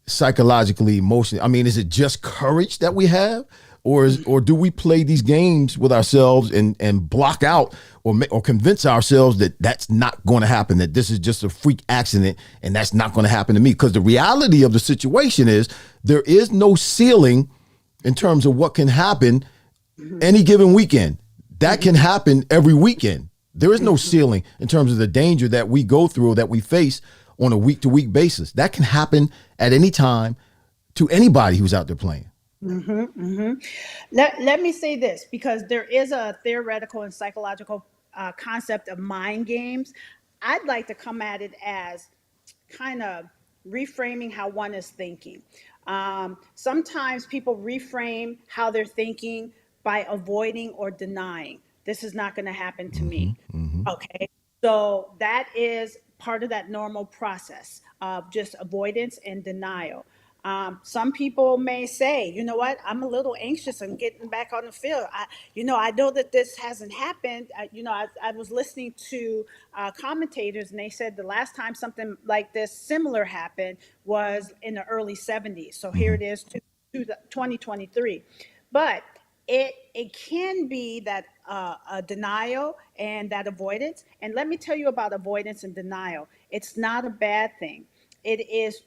psychologically, emotionally? I mean, is it just courage that we have? Or do we play these games with ourselves and block out or convince ourselves that that's not going to happen, that this is just a freak accident and that's not going to happen to me? Because the reality of the situation is there is no ceiling in terms of what can happen any given weekend. That can happen every weekend. There is no ceiling in terms of the danger that we go through or that we face on a week-to-week basis. That can happen at any time to anybody who's out there playing. Let me say this, because there is a theoretical and psychological concept of mind games. I'd like to come at it as kind of reframing how one is thinking. Sometimes people reframe how they're thinking by avoiding or denying. This is not going to happen to me. Okay. So that is part of that normal process of just avoidance and denial. Some people may say, you know what, I'm a little anxious on getting back on the field. I know that this hasn't happened. I was listening to commentators, and they said the last time something like this similar happened was in the early 70s. So here it is, to 2023. But it can be that a denial and that avoidance. And let me tell you about avoidance and denial. It's not a bad thing. It is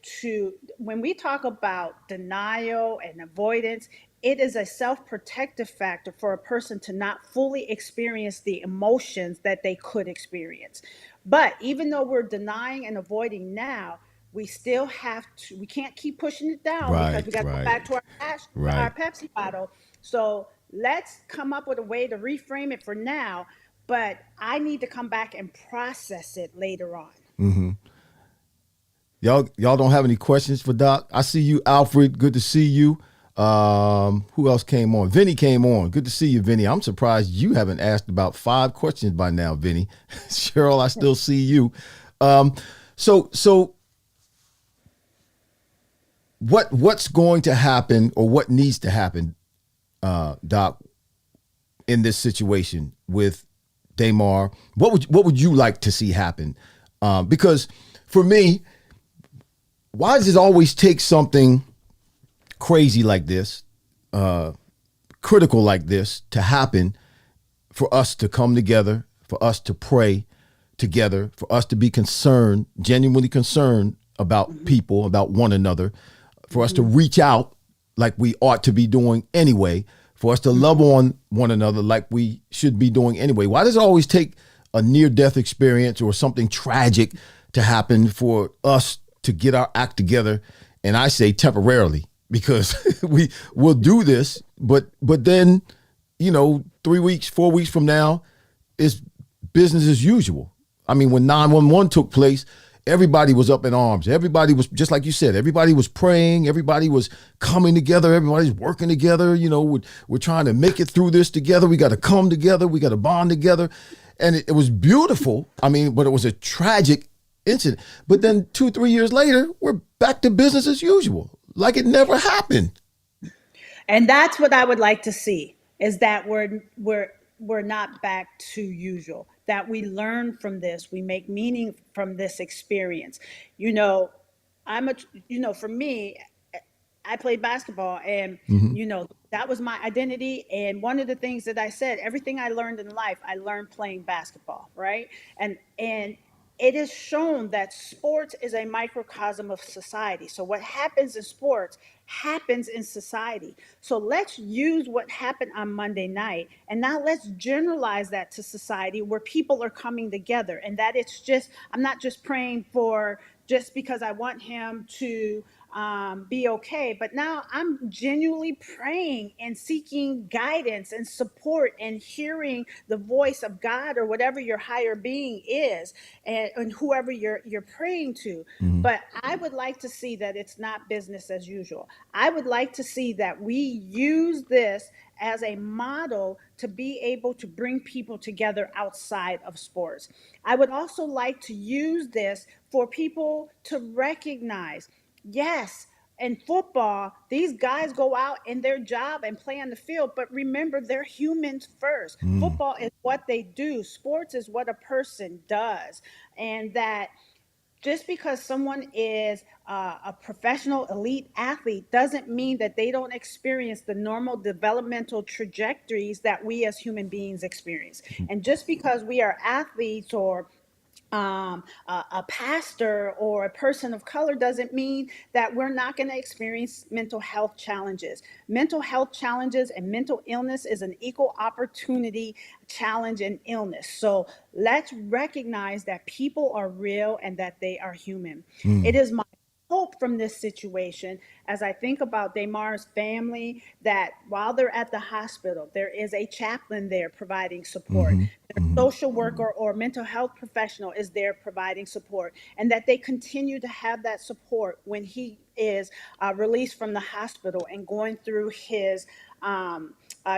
when we talk about denial and avoidance, it is a self-protective factor for a person to not fully experience the emotions that they could experience. But even though we're denying and avoiding now, we can't keep pushing it down, because we got to go back to our Pepsi bottle. So let's come up with a way to reframe it for now, but I need to come back and process it later on. Y'all don't have any questions for Doc? I see you, Alfred. Good to see you. Who else came on? Vinny came on. Good to see you, Vinny. I'm surprised you haven't asked about 5 questions by now, Vinny. Cheryl, I still see you. So what's going to happen, or what needs to happen, Doc, in this situation with Damar? What would you like to see happen? Because for me, why does it always take something crazy like this, critical like this, to happen for us to come together, for us to pray together, for us to be concerned, genuinely concerned about people, about one another, for us to reach out like we ought to be doing anyway, for us to love on one another like we should be doing anyway? Why does it always take a near-death experience or something tragic to happen for us to get our act together? And I say temporarily, because we'll do this, but then, 3 weeks, 4 weeks from now, it's business as usual. I mean, when 911 took place, everybody was up in arms. Everybody was, just like you said, everybody was praying. Everybody was coming together. Everybody's working together. We're trying to make it through this together. We got to come together. We got to bond together. And it was beautiful. I mean, but it was a tragic incident. But then 2-3 years later, we're back to business as usual, like it never happened. And that's what I would like to see, is that we're not back to usual, that we learn from this, we make meaning from this experience. You know, for me, I played basketball, and that was my identity. And one of the things that I said, everything I learned in life, I learned playing basketball, right? And it is shown that sports is a microcosm of society. So what happens in sports happens in society. So let's use what happened on Monday night and now let's generalize that to society where people are coming together, and that it's just, I'm not just praying for just because I want him to be okay. But now I'm genuinely praying and seeking guidance and support and hearing the voice of God or whatever your higher being is, and whoever you're praying to. Mm-hmm. But I would like to see that it's not business as usual. I would like to see that we use this as a model to be able to bring people together outside of sports. I would also like to use this for people to recognize, yes, in football, these guys go out in their job and play on the field, but remember, they're humans first. Mm. Football is what they do, sports is what a person does. And that just because someone is a professional elite athlete doesn't mean that they don't experience the normal developmental trajectories that we as human beings experience. And just because we are athletes or a pastor or a person of color doesn't mean that we're not going to experience mental health challenges. Mental health challenges and mental illness is an equal opportunity challenge and illness. So let's recognize that people are real and that they are human. Mm. It is my hope from this situation, as I think about Damar's family, that while they're at the hospital, there is a chaplain there providing support. Mm-hmm. Their Mm-hmm. social worker or mental health professional is there providing support, and that they continue to have that support when he is released from the hospital and going through his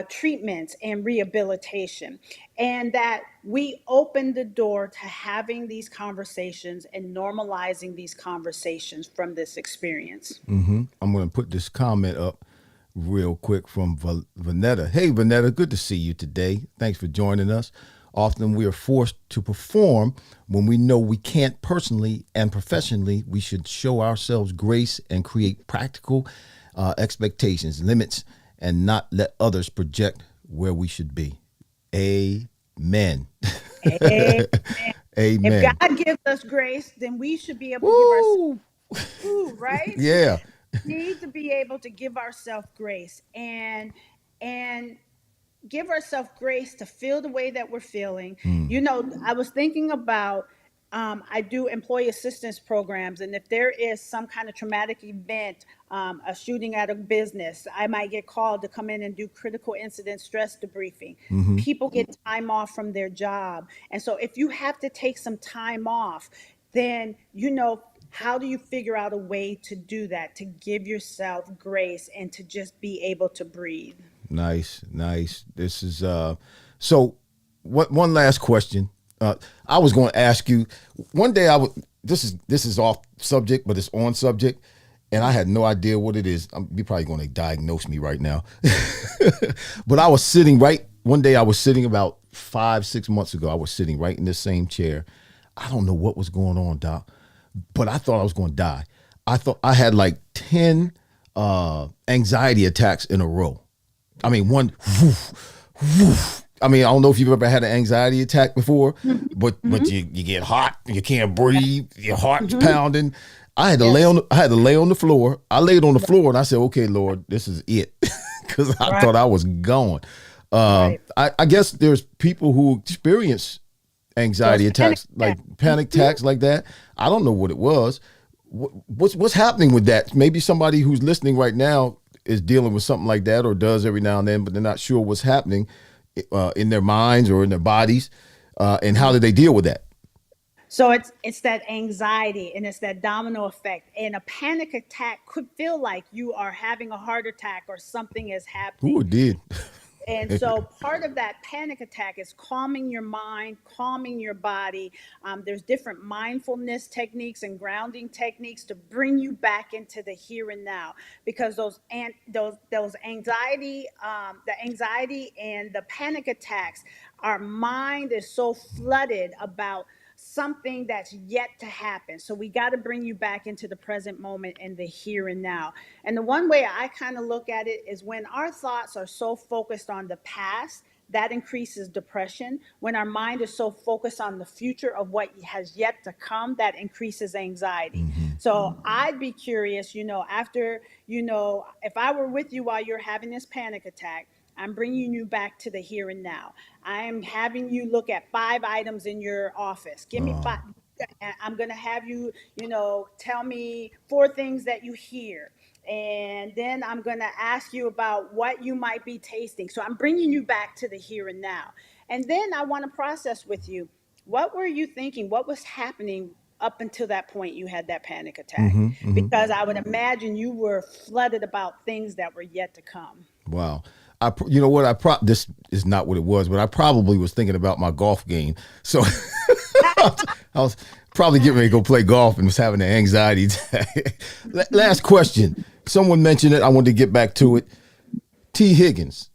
treatments and rehabilitation, and that we open the door to having these conversations and normalizing these conversations from this experience. Mm-hmm. I'm going to put this comment up real quick from Vanetta. Hey, Vanetta, good to see you today. Thanks for joining us. Often we are forced to perform when we know we can't personally and professionally. We should show ourselves grace and create practical expectations, limits, and not let others project where we should be. Amen. Amen. If Amen. God gives us grace, then we should be able to give ourselves Woo! too, right? Yeah. Need to be able to give ourselves grace and give ourselves grace to feel the way that we're feeling. Mm. You know, I was thinking about I do employee assistance programs, and if there is some kind of traumatic event, a shooting at a business, I might get called to come in and do critical incident stress debriefing. Mm-hmm. People get time off from their job. And so if you have to take some time off, then, you know, how do you figure out a way to do that, to give yourself grace and to just be able to breathe? Nice, nice. This is so what one last question. I was going to ask you one day. This is off subject, but it's on subject, and I had no idea what it is. You're probably going to diagnose me right now. But I was sitting right one day. I was sitting about 5-6 months ago. I was sitting right in this same chair. I don't know what was going on, Doc, but I thought I was going to die. I thought I had like 10 anxiety attacks in a row. I mean, one, woof, woof. I mean, I don't know if you've ever had an anxiety attack before, but you get hot, you can't breathe, your heart's pounding. I had to lay on. I had to lay on the floor. I laid on the floor and I said, "Okay, Lord, this is it," because I thought I was gone. I guess there's people who experience anxiety attacks, like panic attacks, like that. I don't know what it was. What's happening with that? Maybe somebody who's listening right now is dealing with something like that or does every now and then, but they're not sure what's happening in their minds or in their bodies, and how do they deal with that? So it's that anxiety and it's that domino effect. And a panic attack could feel like you are having a heart attack or something is Who happening. it did? And so part of that panic attack is calming your mind, calming your body. There's different mindfulness techniques and grounding techniques to bring you back into the here and now, because those anxiety, the anxiety and the panic attacks, our mind is so flooded about something that's yet to happen. So we got to bring you back into the present moment and the here and now. And the one way I kind of look at it is when our thoughts are so focused on the past that increases depression. When our mind is so focused on the future of what has yet to come, that increases anxiety. So I'd be curious, after, if I were with you while you're having this panic attack, I'm bringing you back to the here and now. I am having you look at 5 items in your office. Give me 5. I'm going to have you, tell me 4 things that you hear. And then I'm going to ask you about what you might be tasting. So I'm bringing you back to the here and now. And then I want to process with you, what were you thinking? What was happening up until that point you had that panic attack? Because I would imagine you were flooded about things that were yet to come. Wow. You know what? This is not what it was, but I probably was thinking about my golf game. So I was probably getting ready to go play golf and was having an anxiety attack. Last question. Someone mentioned it. I wanted to get back to it. T. Higgins.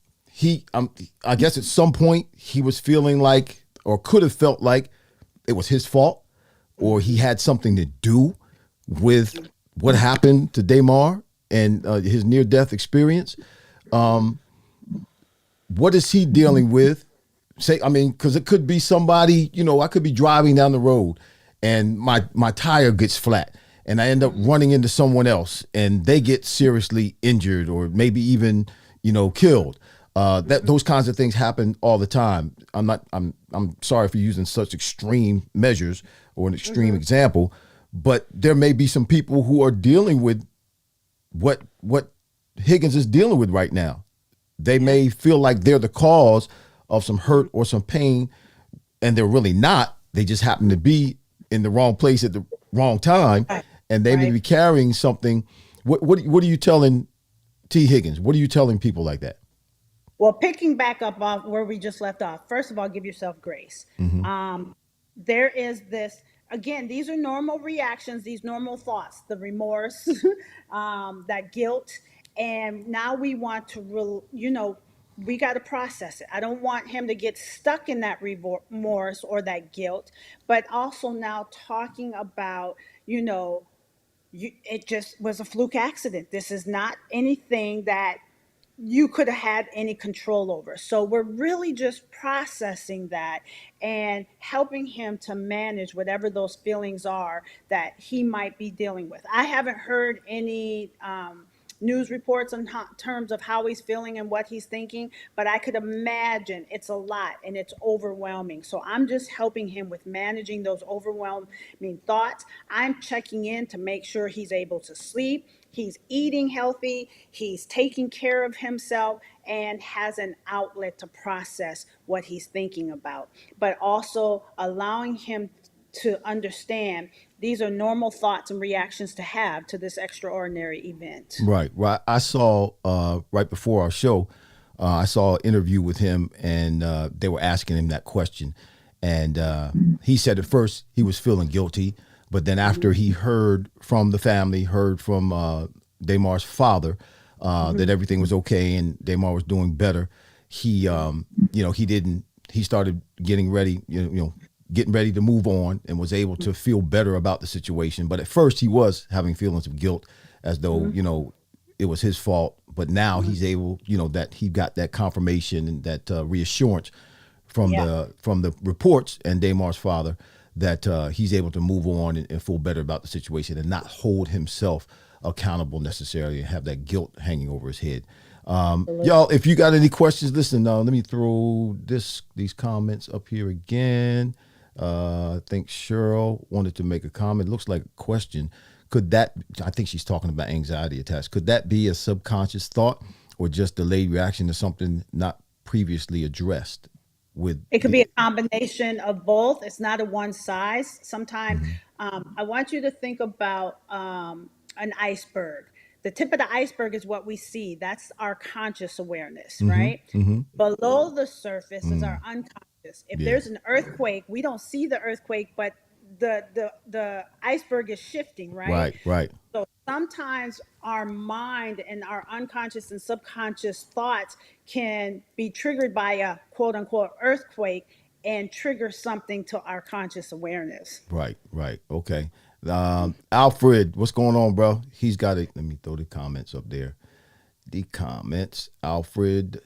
I guess at some point he was feeling like, or could have felt like, it was his fault, or he had something to do with what happened to Damar and his near-death experience. What is he dealing with? Because it could be somebody, I could be driving down the road and my tire gets flat and I end up running into someone else and they get seriously injured or maybe even, killed. Those kinds of things happen all the time. I'm sorry for using such extreme measures or an extreme example, but there may be some people who are dealing with what Higgins is dealing with right now. They may feel like they're the cause of some hurt or some pain, and they're really not. They just happen to be in the wrong place at the wrong time, and they may be carrying something. What are you telling T. Higgins? What are you telling people like that? Well, picking back up off where we just left off, first of all, give yourself grace. There is this, again, these are normal reactions, these normal thoughts, the remorse, that guilt. And now we want to, we got to process it. I don't want him to get stuck in that remorse or that guilt, but also now talking about, it just was a fluke accident. This is not anything that you could have had any control over. So we're really just processing that and helping him to manage whatever those feelings are that he might be dealing with. I haven't heard any news reports in terms of how he's feeling and what he's thinking, but I could imagine it's a lot and it's overwhelming. So I'm just helping him with managing those overwhelming thoughts. I'm checking in to make sure he's able to sleep, he's eating healthy, he's taking care of himself, and has an outlet to process what he's thinking about, but also allowing him to understand these are normal thoughts and reactions to have to this extraordinary event. Right. Well, I saw right before our show, I saw an interview with him, and they were asking him that question, and he said at first he was feeling guilty, but then after he heard from the family, heard from Damar's father that everything was okay and Damar was doing better, he started getting ready, getting ready to move on, and was able to feel better about the situation. But at first he was having feelings of guilt as though, it was his fault. But now he's able, that he got that confirmation and that reassurance from the reports and Damar's father that he's able to move on and feel better about the situation and not hold himself accountable necessarily and have that guilt hanging over his head. Y'all, if you got any questions, listen, let me throw these comments up here again. I think Cheryl wanted to make a comment. It looks like a question. I think she's talking about anxiety attacks. Could that be a subconscious thought or just delayed reaction to something not previously addressed? It could be a combination of both. It's not a one size. Sometimes I want you to think about an iceberg. The tip of the iceberg is what we see. That's our conscious awareness, right? Below the surface is our unconscious. If there's an earthquake, we don't see the earthquake, but the iceberg is shifting, right? Right. So sometimes our mind and our unconscious and subconscious thoughts can be triggered by a quote unquote earthquake and trigger something to our conscious awareness. Right. Okay. Alfred, what's going on, bro? He's got it. Let me throw the comments up there. The comments. Alfred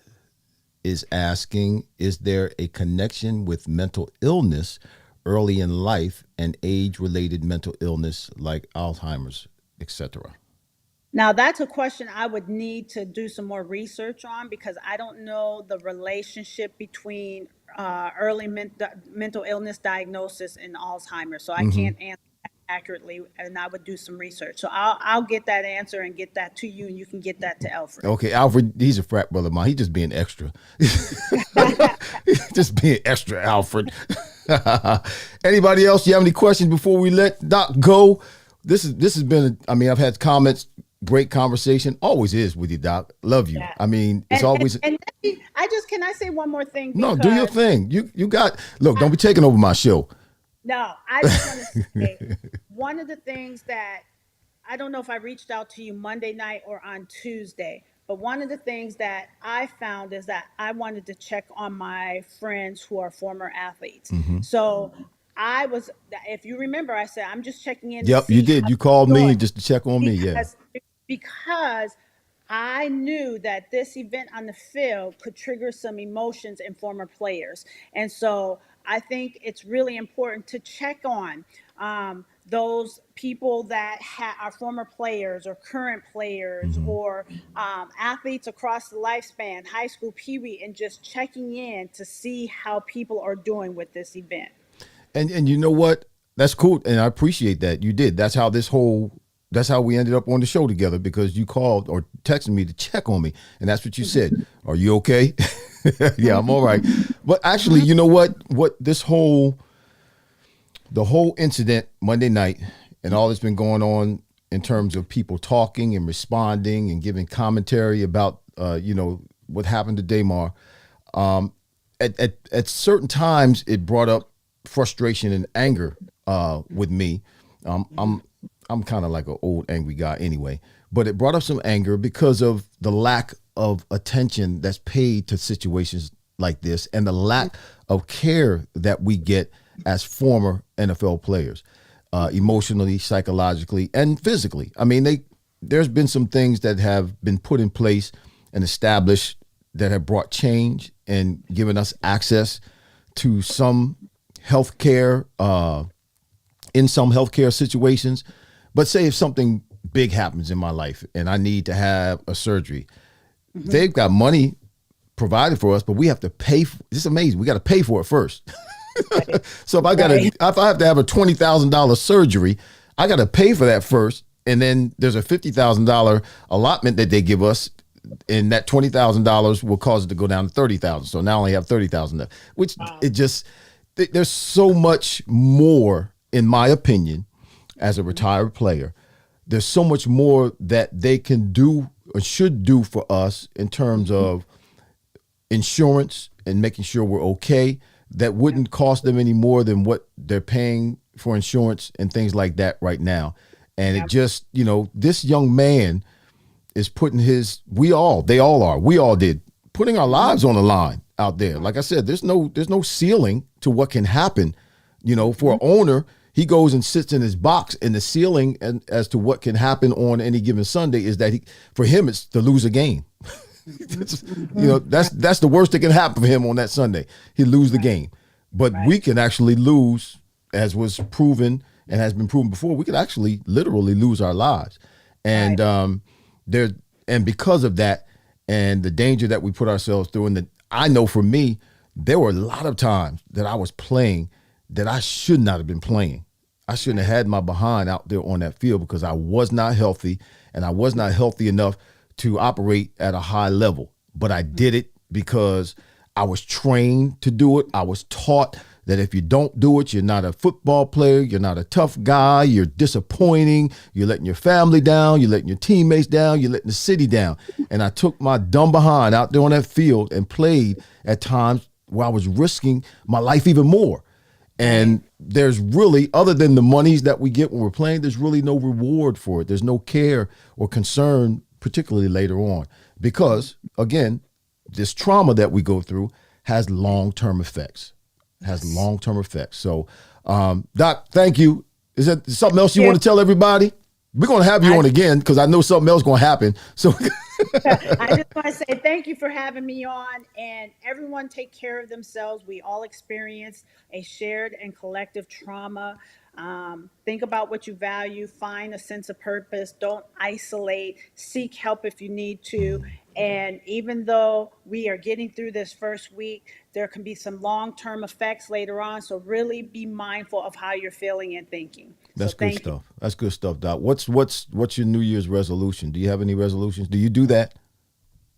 is asking, is there a connection with mental illness early in life and age-related mental illness like Alzheimer's, etc.? Now, that's a question I would need to do some more research on, because I don't know the relationship between early mental illness diagnosis and Alzheimer's. So I can't answer that accurately, and I would do some research. So I'll get that answer and get that to you, and you can get that to Alfred. Okay, Alfred, he's a frat brother of mine. He's just being extra. Just being extra, Alfred. Anybody else? You have any questions before we let Doc go? This has been, I've had comments. Great conversation. Always is with you, Doc. Love you. Yeah. I mean, it's always. And can I say one more thing? No, do your thing. You got. Look, don't be taking over my show. No, I just want to say one of the things that I don't know if I reached out to you Monday night or on Tuesday, but one of the things that I found is that I wanted to check on my friends who are former athletes. So if you remember, I said, I'm just checking in. Yep, you did. You called me just to check on me. Yeah. Because I knew that this event on the field could trigger some emotions in former players. And so I think it's really important to check on those people that are former players or current players or athletes across the lifespan, high school, Pee-wee, and just checking in to see how people are doing with this event. And you know what? That's cool. And I appreciate that. You did. That's how we ended up on the show together, because you called or texted me to check on me. And that's what you said. Are you okay? Yeah, I'm all right. But actually, you know what the whole incident Monday night and all that's been going on in terms of people talking and responding and giving commentary about, what happened to Damar. At certain times, it brought up frustration and anger with me. I'm kind of like an old angry guy anyway, but it brought up some anger because of the lack of attention that's paid to situations like this and the lack of care that we get as former NFL players, emotionally, psychologically, and physically. I mean, there's been some things that have been put in place and established that have brought change and given us access to some healthcare, in some healthcare situations. But say if something big happens in my life and I need to have a surgery, they've got money provided for us, but we have to pay. It's amazing. We got to pay for it first. Right. So if I have to have a $20,000 surgery, I got to pay for that first. And then there's a $50,000 allotment that they give us, and that $20,000 will cause it to go down to $30,000. So now I only have $30,000 left, which there's so much more, in my opinion, as a retired player. There's so much more that they can do or should do for us in terms of insurance and making sure we're okay, that wouldn't cost them any more than what they're paying for insurance and things like that right now. And it just, this young man is putting we all did, putting our lives on the line out there. Like I said, there's no ceiling to what can happen. For an owner, he goes and sits in his box, and the ceiling and as to what can happen on any given Sunday is that for him, it's to lose a game. That's the worst that can happen for him on that Sunday. He lose the game. But we can actually lose, as was proven and has been proven before, we could actually literally lose our lives. And and because of that and the danger that we put ourselves through, and I know for me, there were a lot of times that I was playing that I should not have been playing. I shouldn't have had my behind out there on that field because I was not healthy, and I was not healthy enough to operate at a high level. But I did it because I was trained to do it. I was taught that if you don't do it, you're not a football player, you're not a tough guy, you're disappointing, you're letting your family down, you're letting your teammates down, you're letting the city down. And I took my dumb behind out there on that field and played at times where I was risking my life even more. And there's really, other than the monies that we get when we're playing, there's really no reward for it. There's no care or concern, particularly later on, because, again, this trauma that we go through has long-term effects. So, Doc, thank you. Is there something else you want to tell everybody? We're going to have you on again because I know something else is going to happen. So I just want to say thank you for having me on, and everyone take care of themselves. We all experienced a shared and collective trauma. Think about what you value, find a sense of purpose, don't isolate, seek help if you need to. And even though we are getting through this first week, there can be some long term effects later on. So, really be mindful of how you're feeling and thinking. So, That's good thank you. stuff. That's good stuff, Doc. What's your New Year's resolution? Do you have any resolutions? Do you do that?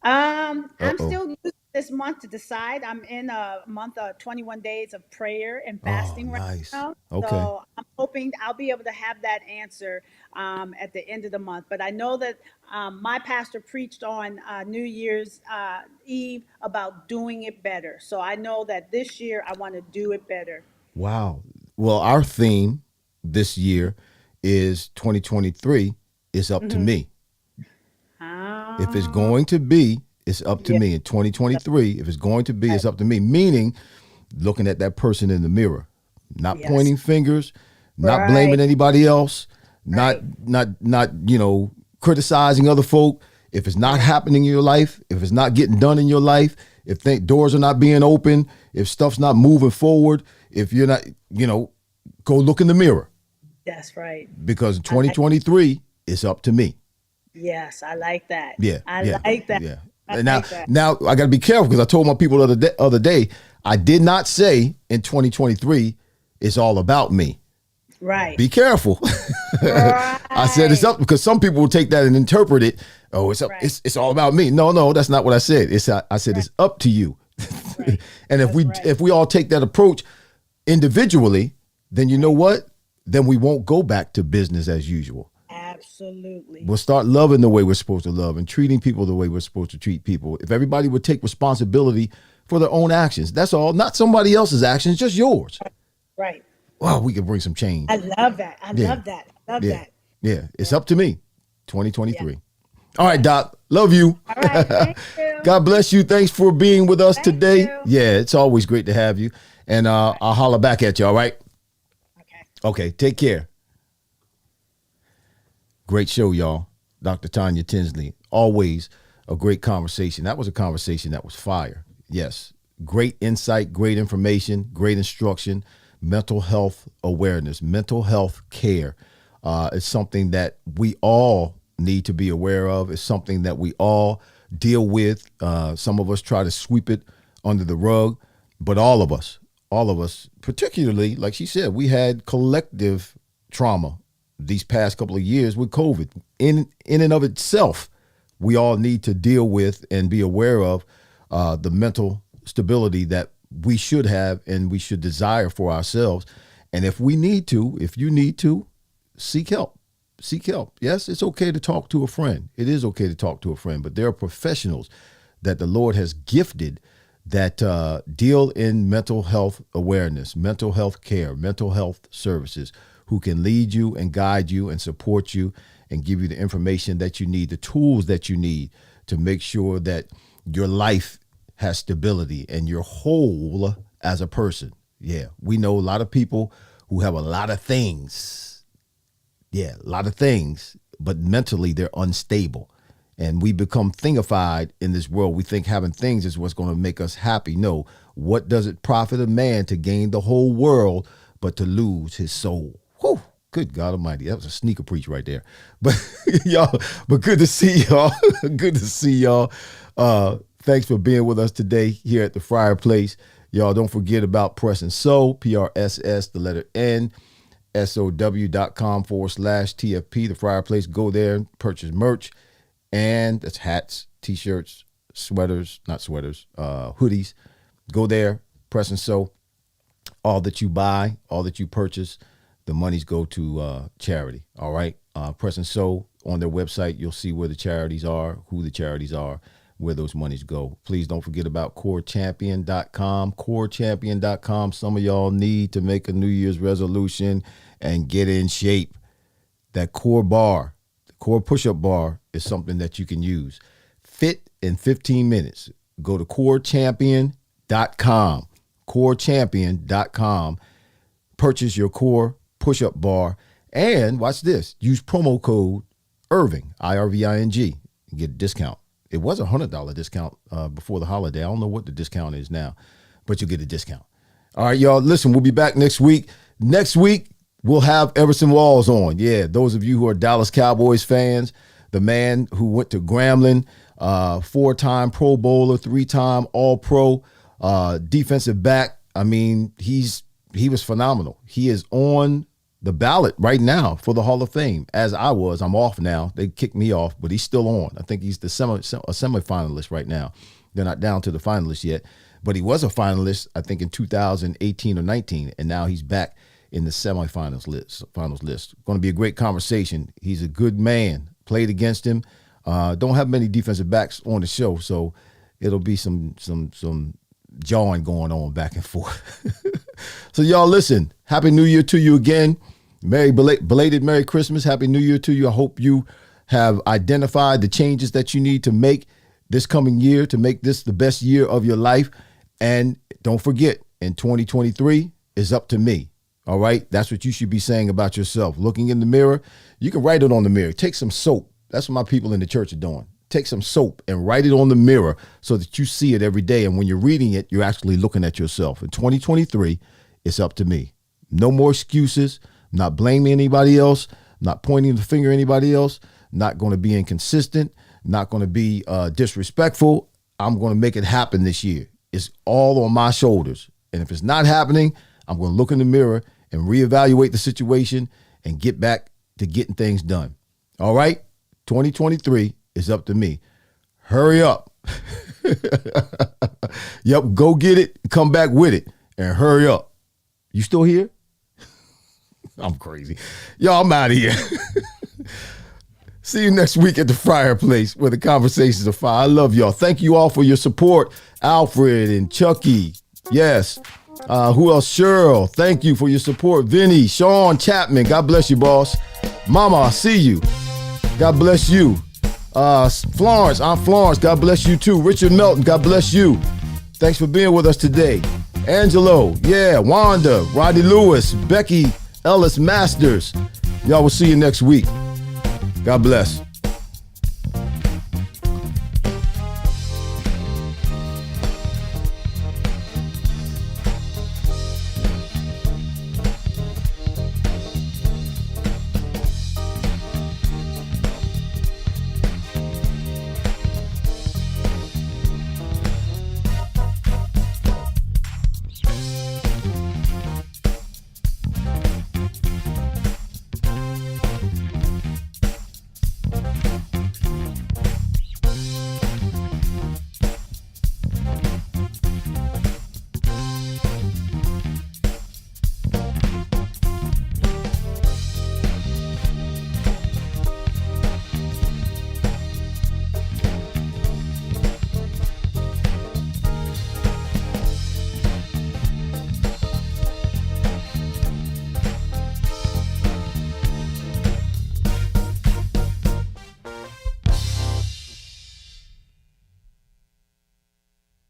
I'm Uh-oh. still using this month to decide. I'm in a month of 21 days of prayer and Oh, fasting right nice. now. Okay. So I'm hoping I'll be able to have that answer at the end of the month. But I know that my pastor preached on New Year's Eve about doing it better. So I know that this year I want to do it better. Wow. Well, our theme this year is 2023 is up to Mm-hmm. me. If it's Ah, going to be, it's up to yeah, me. In 2023, if it's going to be, it's up to me. Meaning, looking at that person in the mirror, not yes, pointing fingers, not right, blaming anybody else, not right, criticizing other folk. If it's not right. happening in your life, if it's not getting done in your life, if doors are not being open, if stuff's not moving forward, if you're not, go look in the mirror That's right. because I like. 2023 is up to me. Yes, I like that. Yeah, I yeah, like that. yeah. I And now, like that. now I got to be careful because I told my people other day, I did not say in 2023 it's all about me. Right. Be careful. I said it's Right. up because some people will take that and interpret it. Oh, it's up. Right. It's all about me. No, no, that's not what I said. I said Right. it's up to you. Right. And That's right. if we all take that approach individually, then you know Right. what? Then we won't go back to business as usual. Absolutely. We'll start loving the way we're supposed to love and treating people the way we're supposed to treat people. If everybody would take responsibility for their own actions, that's all, not somebody else's actions, just yours. Right. Wow, we could bring some change. I love that. I Yeah, love that. I love yeah, that. yeah. It's up to me. Yeah. 2023. All right, Yes. Doc. Love you. All right. Thank you. God bless you. Thanks for being with us Thank today. you. Yeah, it's always great to have you. And All right. I'll holler back at you. All right. Okay. Okay. Take care. Great show, y'all. Dr. Taunya Tinsley. Always a great conversation. That was a conversation that was fire. Yes. Great insight, great information, great instruction, mental health awareness, mental health care. It's something that we all need to be aware of. It's something that we all deal with. Some of us try to sweep it under the rug, but all of us, particularly, like she said, we had collective trauma these past couple of years with COVID. In and of itself, we all need to deal with and be aware of the mental stability that we should have and we should desire for ourselves. And if you need to, seek help. Seek help. Yes, it's okay to talk to a friend. It is okay to talk to a friend, but there are professionals that the Lord has gifted that deal in mental health awareness, mental health care, mental health services, who can lead you and guide you and support you and give you the information that you need, the tools that you need to make sure that your life has stability and you're whole as a person. Yeah, we know a lot of people who have a lot of things. Yeah, a lot of things, but mentally they're unstable. And we become thingified in this world. We think having things is what's going to make us happy. No, what does it profit a man to gain the whole world but to lose his soul? Whew, good God Almighty. That was a sneaker preach right there. But y'all, but good to see y'all. Good to see y'all. Thanks for being with us today here at the Fryar Place. Y'all don't forget about Press and Sew, PRSS, the letter N, SOW.com/TFP, the Fryar Place. Go there, purchase merch. And that's hats, t-shirts, sweaters, not sweaters, hoodies. Go there, Press and Sew. All that you buy, all that you purchase, the monies go to charity. All right. Press and Sew on their website. You'll see where the charities are, who the charities are, where those monies go. Please don't forget about CoreChampion.com. CoreChampion.com. Some of y'all need to make a New Year's resolution and get in shape. That core bar, the core push-up bar is something that you can use. Fit in 15 minutes. Go to CoreChampion.com. CoreChampion.com. Purchase your core push-up bar. And watch this. Use promo code Irving, IRVING. Get a discount. It was $100 discount before the holiday. I don't know what the discount is now, but you'll get a discount. All right, y'all. Listen, we'll be back next week. Next week, we'll have Everson Walls on. Yeah, those of you who are Dallas Cowboys fans, the man who went to Grambling, 4-time Pro Bowler, 3-time All-Pro, defensive back. I mean, he was phenomenal. He is on the ballot right now for the Hall of Fame, as I was. I'm off now. They kicked me off, but he's still on. I think he's a semifinalist right now. They're not down to the finalists yet, but he was a finalist, I think, in 2018 or 19, and now he's back in the semifinals list. Going to be a great conversation. He's a good man. Played against him. Don't have many defensive backs on the show, so it'll be some jawing going on back and forth. So y'all listen, Happy New Year to you again. Belated Merry Christmas. Happy New Year to you. I hope you have identified the changes that you need to make this coming year to make this the best year of your life. And don't forget, in 2023, it's up to me. All right? That's what you should be saying about yourself. Looking in the mirror, you can write it on the mirror. Take some soap. That's what my people in the church are doing. Take some soap and write it on the mirror so that you see it every day. And when you're reading it, you're actually looking at yourself. In 2023, it's up to me. No more excuses. I'm not blaming anybody else. I'm not pointing the finger at anybody else. I'm not going to be inconsistent. I'm not going to be disrespectful. I'm going to make it happen this year. It's all on my shoulders. And if it's not happening, I'm going to look in the mirror and reevaluate the situation and get back to getting things done. All right? 2023 is up to me. Hurry up. Yep, go get it. Come back with it. And hurry up. You still here? I'm crazy. Y'all, I'm out of here. See you next week at the Fryar place where the conversations are fire. I love y'all. Thank you all for your support. Alfred and Chucky. Yes. Who else? Cheryl. Thank you for your support. Vinny, Sean Chapman. God bless you, boss. Mama, I see you. God bless you. Florence, Aunt Florence, God bless you too. Richard Melton, God bless you. Thanks for being with us today. Angelo, yeah, Wanda, Rodney Lewis, Becky Ellis Masters. Y'all will see you next week. God bless.